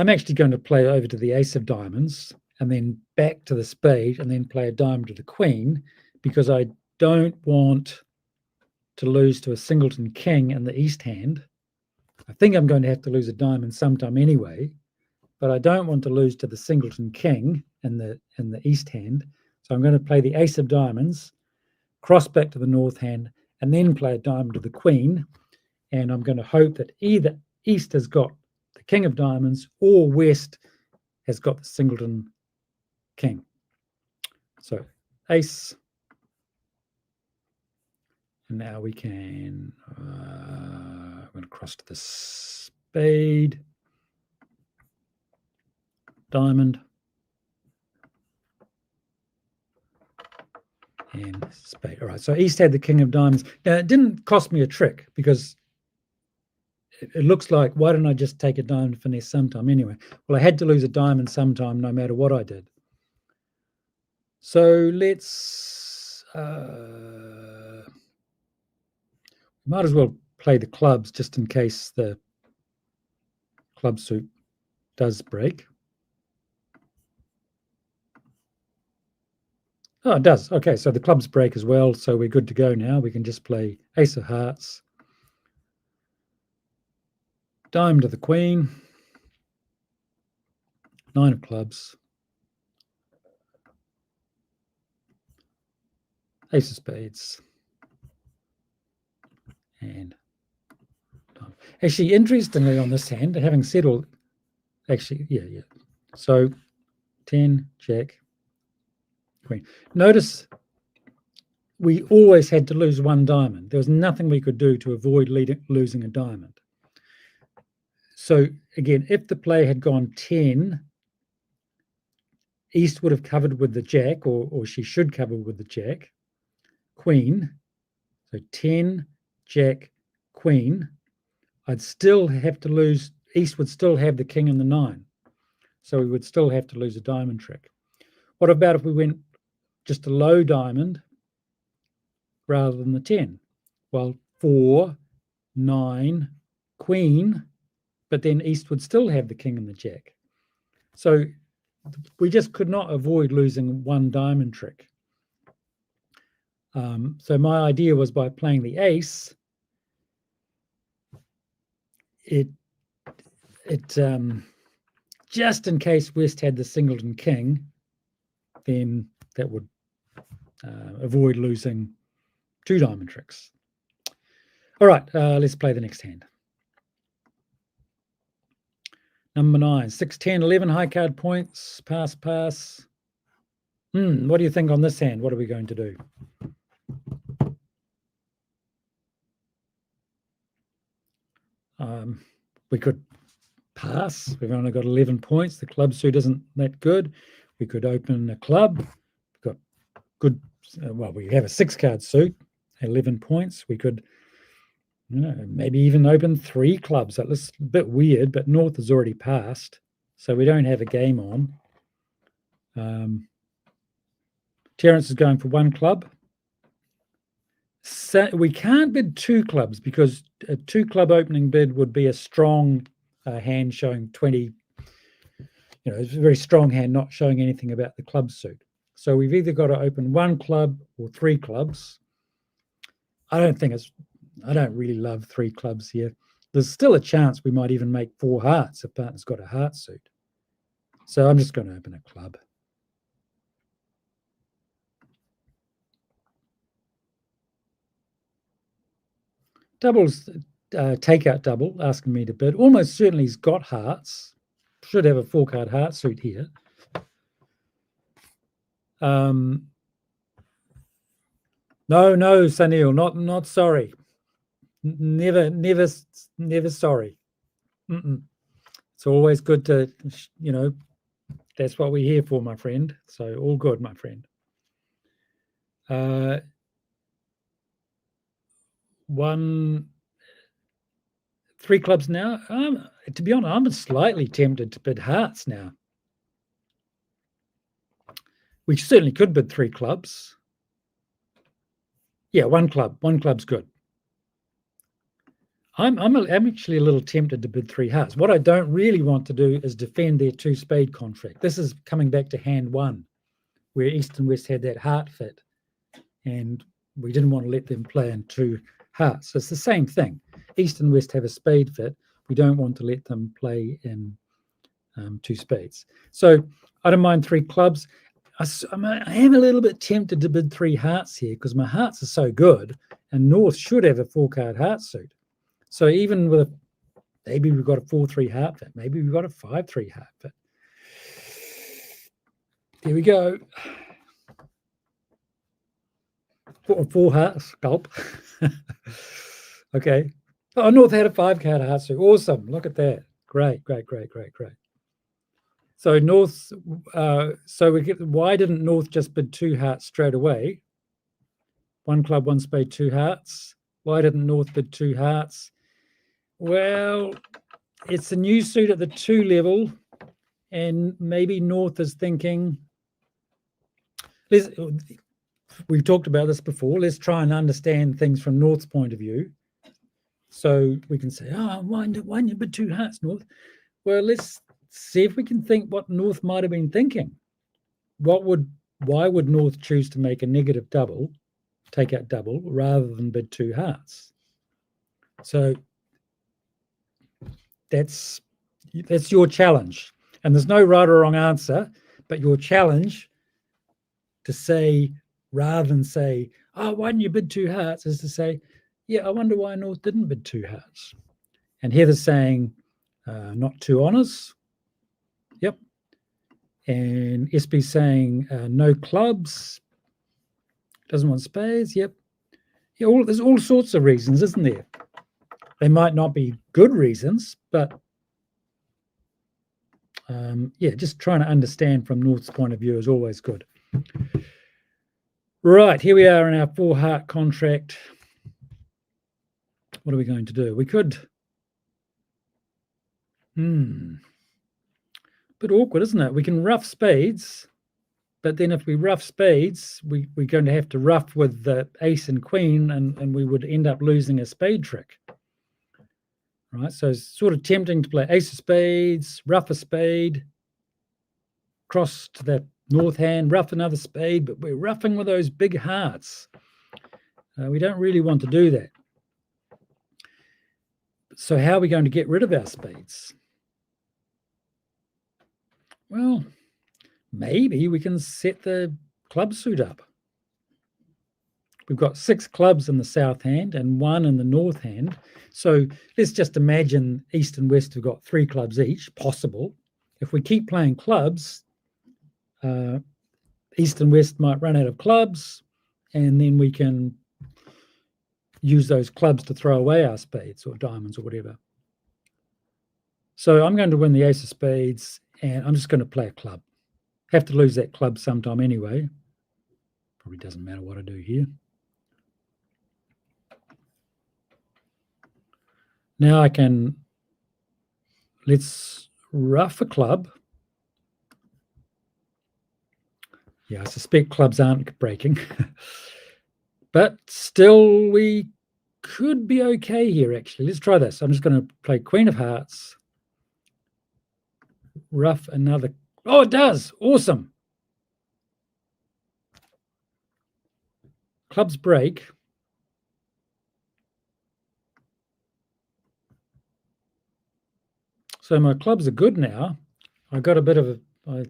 Speaker 1: actually going to play over to the ace of diamonds and then back to the spade and then play a diamond to the queen, because I don't want to lose to a singleton king in the East hand. I think I'm going to have to lose a diamond sometime anyway, but I don't want to lose to the singleton king in the East hand. So I'm going to play the ace of diamonds, cross back to the north hand, and then play a diamond to the queen. And I'm going to hope that either East has got the king of diamonds or West has got the singleton king. So ace. And now we can, I'm going to cross to the spade, diamond, and spade. All right, so East had the king of diamonds. Now, it didn't cost me a trick, because it looks like, why don't I just take a diamond finesse sometime anyway? Well, I had to lose a diamond sometime no matter what I did. So let's, might as well play the clubs just in case the club suit does break. Oh, it does. Okay, so the clubs break as well, so we're good to go now. We can just play ace of hearts, diamond to the queen, 9 of clubs, ace of spades, and diamond. Actually, interestingly on this hand, having said all, actually, yeah. So 10, jack, queen. Notice we always had to lose 1 diamond. There was nothing we could do to avoid losing a diamond. So again, if the play had gone 10, East would have covered with the jack, or she should cover with the jack, queen. So 10, jack, queen. I'd still have to lose, East would still have the king and the 9. So we would still have to lose a diamond trick. What about if we went just a low diamond rather than the 10? Well, 4, 9, queen, but then East would still have the king and the jack. So we just could not avoid losing 1 diamond trick. So my idea was, by playing the ace, it just in case West had the singleton king, then that would avoid losing 2 diamond tricks. All right, let's play the next hand. Number 9, 6, 10, 11 high card points. Pass, pass. What do you think on this hand? What are we going to do? We could pass. We've only got 11 points. The club suit isn't that good. We could open a club. We've got good, well, we have a 6-card suit, 11 points. We could, maybe even open 3 clubs. That's a bit weird, but North has already passed, so we don't have a game on. Terence is going for 1 club. So we can't bid 2 clubs because a 2-club opening bid would be a strong hand showing 20. It's a very strong hand, not showing anything about the club suit. So we've either got to open 1 club or 3 clubs. I don't really love 3 clubs here. There's still a chance we might even make 4 hearts if partner's got a heart suit. So I'm just going to open a club. Doubles, takeout double, asking me to bid. Almost certainly he's got hearts. Should have a 4-card heart suit here. No, Sunil, not sorry. Never sorry. It's always good to, that's what we're here for, my friend. So all good, my friend. 3 clubs now. To be honest, I'm slightly tempted to bid hearts now. We certainly could bid 3 clubs. Yeah, 1 club. 1 club's good. I'm actually a little tempted to bid 3 hearts. What I don't really want to do is defend their 2-spade contract. This is coming back to hand 1, where East and West had that heart fit, and we didn't want to let them play in 2 hearts. So it's the same thing. East and West have a spade fit. We don't want to let them play in 2 spades. So I don't mind 3 clubs. I am a little bit tempted to bid 3 hearts here because my hearts are so good, and North should have a 4-card heart suit. So even with maybe we've got a 4-3 heart fit, maybe we've got a 5-3 heart fit. There we go. 4 hearts, gulp. Okay. Oh, North had a 5-card heart suit. Awesome. Look at that. Great. So North, why didn't North just bid 2 hearts straight away? 1 club, 1 spade, 2 hearts. Why didn't North bid 2 hearts? Well, it's a new suit at the 2 level, and maybe North is thinking, we've talked about this before, let's try and understand things from North's point of view. So we can say, why didn't you bid 2 hearts, North? Well, let's see if we can think what North might have been thinking. Why would North choose to make a negative double, take out double, rather than bid 2 hearts? So that's your challenge. And there's no right or wrong answer, but your challenge to say, rather than say, why didn't you bid 2 hearts, is to say, yeah, I wonder why North didn't bid 2 hearts. And Heather's saying, not 2 honours. Yep. And SB's saying, no clubs. Doesn't want spades. Yep. Yeah, there's all sorts of reasons, isn't there? They might not be good reasons, but just trying to understand from North's point of view is always good. Right, here we are in our 4-heart contract. What are we going to do? We could... bit awkward, isn't it? We can rough spades, but then if we rough spades, we're going to have to rough with the ace and queen, and we would end up losing a spade trick. Right, so it's sort of tempting to play ace of spades, rough a spade, cross to that North hand, rough another spade, but we're roughing with those big hearts. We don't really want to do that. So how are we going to get rid of our spades? Well, maybe we can set the club suit up. we've got 6 clubs in the south hand and 1 in the north hand. So let's just imagine east and west have got 3 clubs each, possible. If we keep playing clubs, east and west might run out of clubs, and then we can use those clubs to throw away our spades or diamonds or whatever. So I'm going to win the ace of spades, and I'm just going to play a club. Have to lose that club sometime anyway. Probably doesn't matter what I do here. Now I can, let's rough a club. Yeah, I suspect clubs aren't breaking. But still, we could be okay here, actually. Let's try this. I'm just going to play Queen of Hearts. Rough another. Oh, it does. Awesome. Clubs break. So my clubs are good now. I got a bit of a,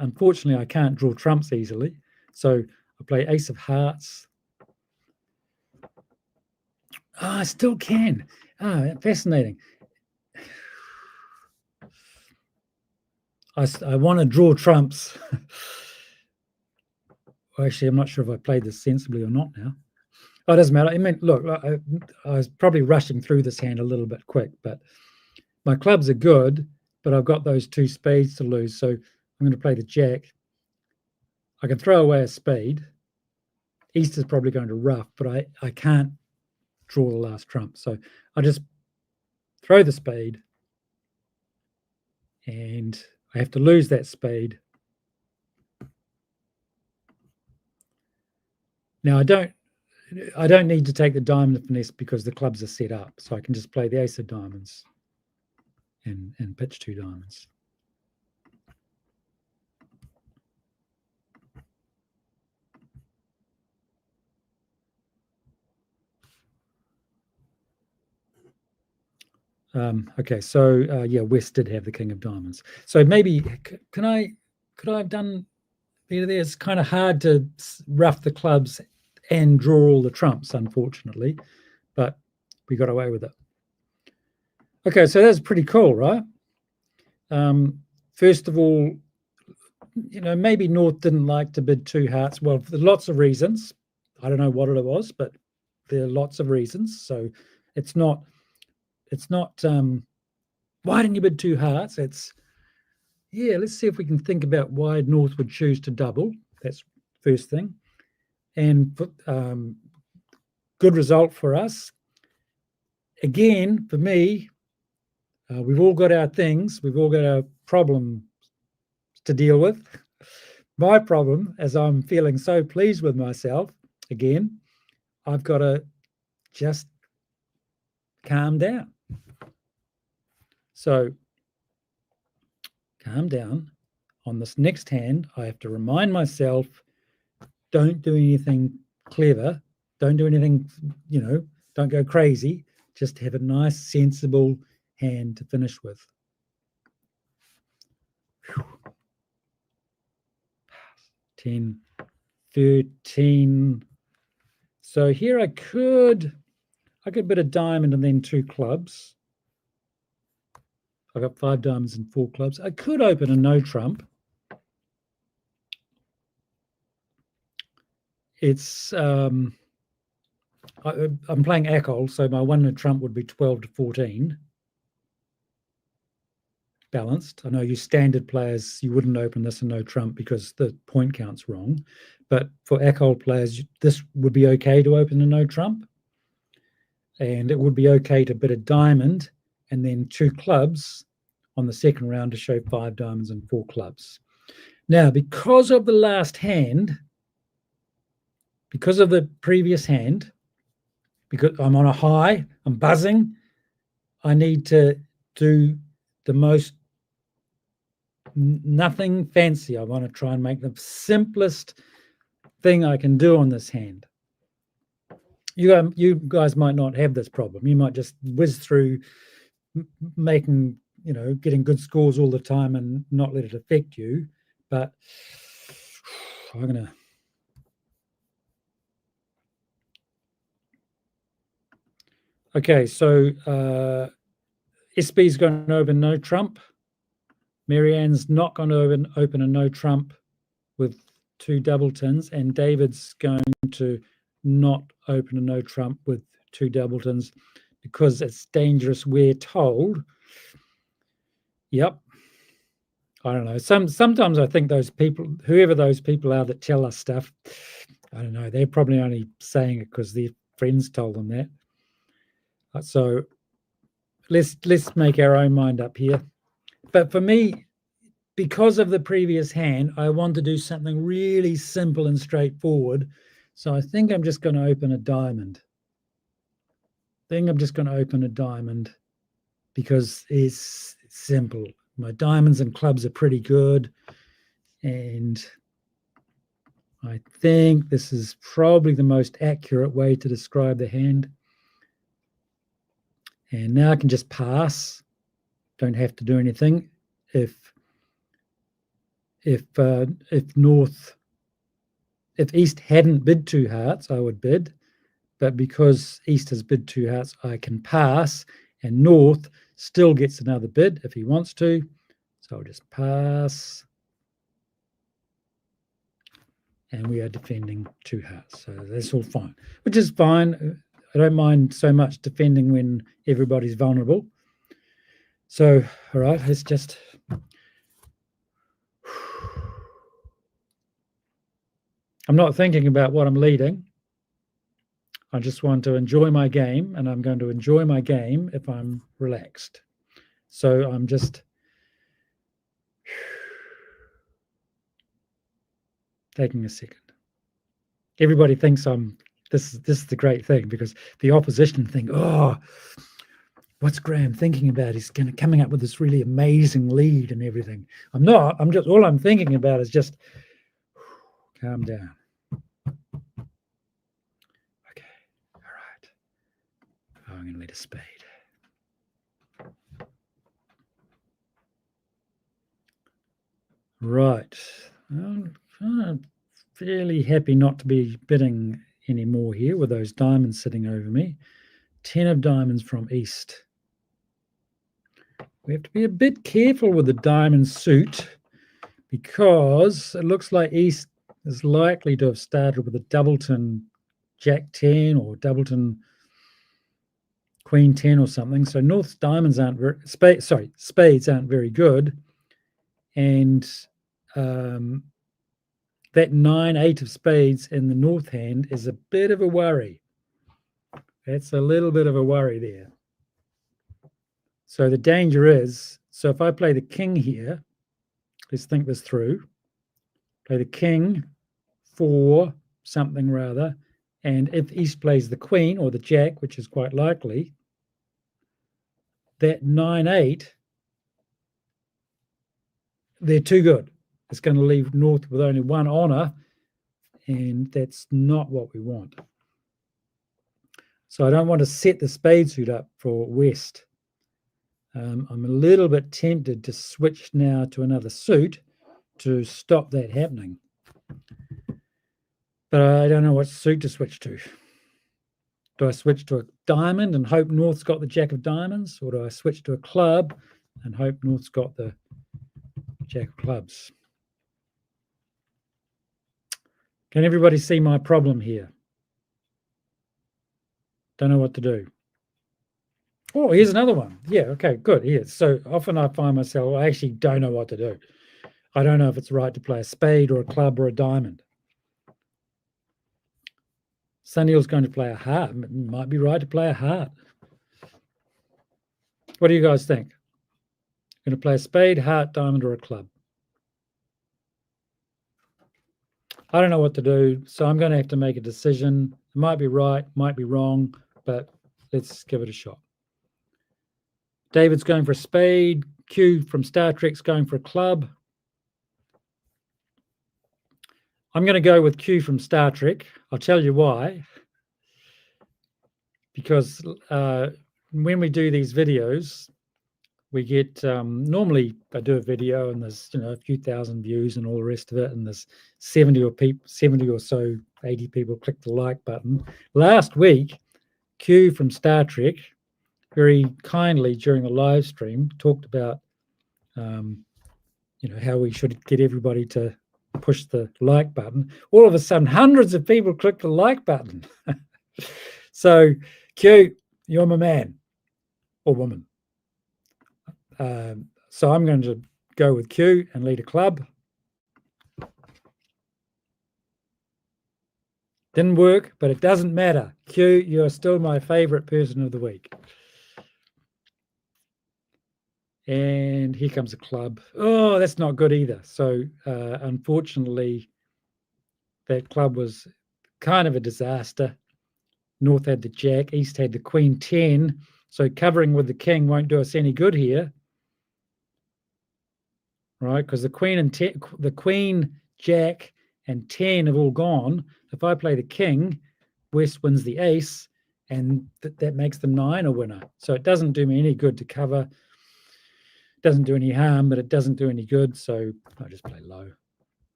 Speaker 1: unfortunately, I can't draw trumps easily. So I play Ace of Hearts. Oh, I still can. Ah, fascinating. I want to draw trumps. Actually, I'm not sure if I played this sensibly or not now. Oh, it doesn't matter. I mean, look, I was probably rushing through this hand a little bit quick, but my clubs are good, but I've got those 2 spades to lose. So I'm going to play the jack. I can throw away a spade. East is probably going to rough, but I can't draw the last trump. So I just throw the spade, and I have to lose that spade. Now I don't need to take the diamond finesse because the clubs are set up. So I can just play the ace of diamonds and pitch 2 diamonds. Okay, so yeah, West did have the king of diamonds. So maybe could I have done better there? It's kind of hard to rough the clubs and draw all the trumps, unfortunately, but we got away with it. Okay, so that's pretty cool, right? First of all, maybe North didn't like to bid 2 hearts. Well, for lots of reasons. I don't know what it was, but there are lots of reasons. So it's not why didn't you bid 2 hearts? It's, yeah, let's see if we can think about why North would choose to double. That's first thing. And good result for us. Again, for me, we've all got our things. We've all got our problems to deal with. My problem, as I'm feeling so pleased with myself, again, I've got to just calm down. So calm down. On this next hand, I have to remind myself, don't do anything clever. Don't do anything, don't go crazy. Just have a nice, sensible hand to finish with. Whew. 10, 13. So here I could bid a diamond and then 2 clubs. I got 5 diamonds and 4 clubs. I could open a no trump. It's I'm playing Acol, so my 1 no trump would be 12 to 14. Balanced. I know you standard players, you wouldn't open this a no trump because the point count's wrong. But for Acol players, this would be okay to open a no trump. And it would be okay to bid a diamond and then 2 clubs on the second round to show 5 diamonds and 4 clubs. Now, because of the last hand, because of the previous hand, because I'm on a high, I'm buzzing, I need to do the most, nothing fancy. I want to try and make the simplest thing I can do on this hand. You guys might not have this problem. You might just whiz through making, getting good scores all the time and not let it affect you. But I'm going to Okay, so SB's going to open no trump. Marianne's not going to open a no trump with 2 double tins, and David's going to not open a no trump with 2 double tins because it's dangerous, we're told. Yep. I don't know. Sometimes I think those people, whoever those people are that tell us stuff, I don't know, they're probably only saying it because their friends told them that. So let's make our own mind up here. But for me, because of the previous hand, I want to do something really simple and straightforward. So I think I'm just going to open a diamond. Because it's simple. My diamonds and clubs are pretty good. And I think this is probably the most accurate way to describe the hand. And now I can just pass. Don't have to do anything. If East hadn't bid 2 hearts, I would bid. But because East has bid 2 hearts, I can pass, and North still gets another bid if he wants to. So I'll just pass. And we are defending 2 hearts. So that's all fine, which is fine. I don't mind so much defending when everybody's vulnerable. So, all right, let's just... I'm not thinking about what I'm leading. I just want to enjoy my game, and I'm going to enjoy my game if I'm relaxed. So I'm just taking a second. Everybody thinks this is the great thing, because the opposition think, oh, what's Graeme thinking about? He's coming up with this really amazing lead and everything. I'm not. I'm just, all I'm thinking about is just calm down. Okay, all right. Oh, I'm going to lead a spade. Right. I'm fairly happy not to be bidding anymore here with those diamonds sitting over me. 10 of diamonds from East. We have to be a bit careful with the diamond suit, because it looks like East is likely to have started with a doubleton Jack 10 or doubleton Queen 10 or something. So North's diamonds aren't very, spades aren't very good. And that 9-8 of spades in the North hand is a bit of a worry. That's a little bit of a worry there. So the danger is, so if I play the king here, let's think this through. Play the king for something rather, and if East plays the queen or the jack, which is quite likely, that 9-8, they're too good. It's going to leave North with only 1 honor, and that's not what we want. So I don't want to set the spade suit up for West. I'm a little bit tempted to switch now to another suit to stop that happening. But I don't know what suit to switch to. Do I switch to a diamond and hope North's got the jack of diamonds? Or do I switch to a club and hope North's got the jack of clubs? Can everybody see my problem here? Don't know what to do. Oh, here's another one. Yeah, okay, good. Here. So often I find myself, I actually don't know what to do. I don't know if it's right to play a spade or a club or a diamond. Sunil's going to play a heart. It might be right to play a heart. What do you guys think? Going to play a spade, heart, diamond, or a club? I don't know what to do, so I'm going to have to make a decision. It might be right, might be wrong, but let's give it a shot. David's going for a spade. Q from Star Trek's going for a club. I'm going to go with Q from Star Trek. I'll tell you why. Because when we do these videos, we get, normally I do a video and there's, a few thousand views and all the rest of it, and there's 70 or so, 80 people click the like button. Last week, Q from Star Trek very kindly during the live stream talked about, how we should get everybody to push the like button. All of a sudden, hundreds of people click the like button. So, Q, you're my man or woman. So I'm going to go with Q and lead a club. Didn't work, but it doesn't matter. Q, you're still my favorite person of the week. And here comes a club. Oh, that's not good either. So unfortunately, that club was kind of a disaster. North had the jack, East had the queen 10. So covering with the king won't do us any good here. Right, because the queen, jack, and 10 have all gone. If I play the king, West wins the ace, and that makes the 9 a winner. So it doesn't do me any good to cover. It doesn't do any harm, but it doesn't do any good. So I just play low.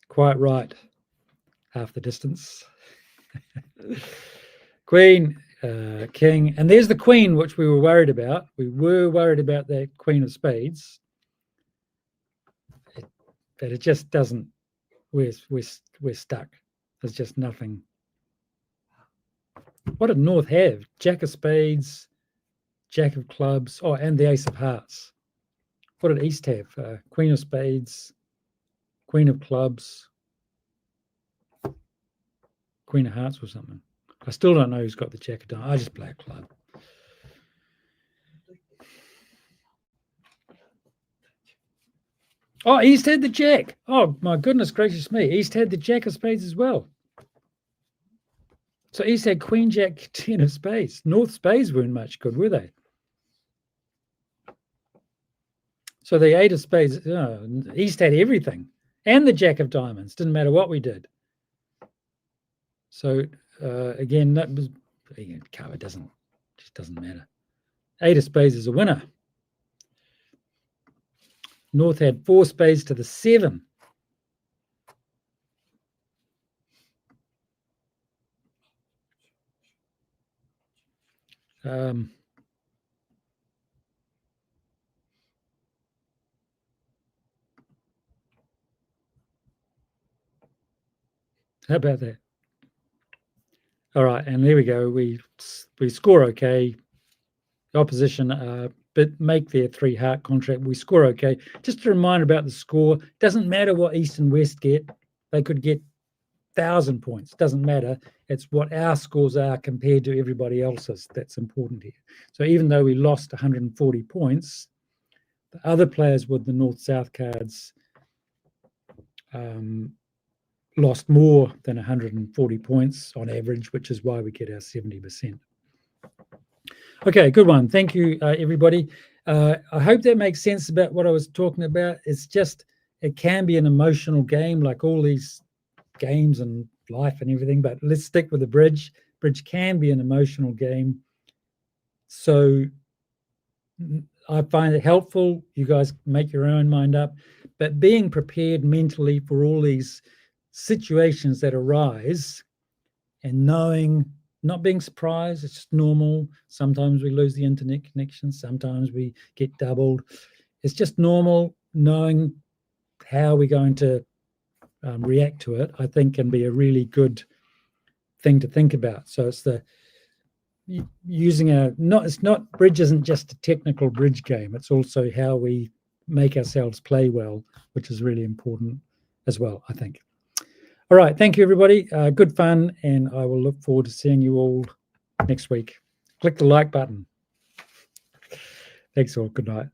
Speaker 1: Quite right. Half the distance. Queen, king, and there's the queen, which we were worried about. We were worried about that queen of spades. But it just doesn't. We're stuck. There's just nothing. What did North have? Jack of spades, jack of clubs, and the ace of hearts. What did East have? Queen of spades, queen of clubs, queen of hearts or something. I still don't know who's got the jack of diamonds. I just play a club. Oh, East had the jack. Oh, my goodness gracious me. East had the jack of spades as well. So East had queen, jack, 10 of spades. North spades weren't much good, were they? So the 8 of spades, East had everything. And the jack of diamonds. Didn't matter what we did. So, again, that was, cover just doesn't matter. 8 of spades is a winner. North had 4 spades to the 7. How about that? All right, and there we go. We score okay. The opposition but make their 3 heart contract. We score okay. Just a reminder about the score. Doesn't matter what East and West get. They could get 1,000 points. Doesn't matter. It's what our scores are compared to everybody else's. That's important here. So even though we lost 140 points, the other players with the North-South cards lost more than 140 points on average, which is why we get our 70%. Okay, good one. Thank you, everybody. I hope that makes sense about what I was talking about. It's just, it can be an emotional game like all these games and life and everything, but let's stick with the bridge. Bridge can be an emotional game. So I find it helpful. You guys make your own mind up, but being prepared mentally for all these situations that arise and knowing, not being surprised, it's just normal. Sometimes we lose the internet connection. Sometimes we get doubled. It's just normal. Knowing how we're going to react to it, I think, can be a really good thing to think about. So it's the using bridge isn't just a technical bridge game. It's also how we make ourselves play well, which is really important as well, I think. All right, thank you, everybody. Good fun, and I will look forward to seeing you all next week. Click the like button. Thanks all. Good night.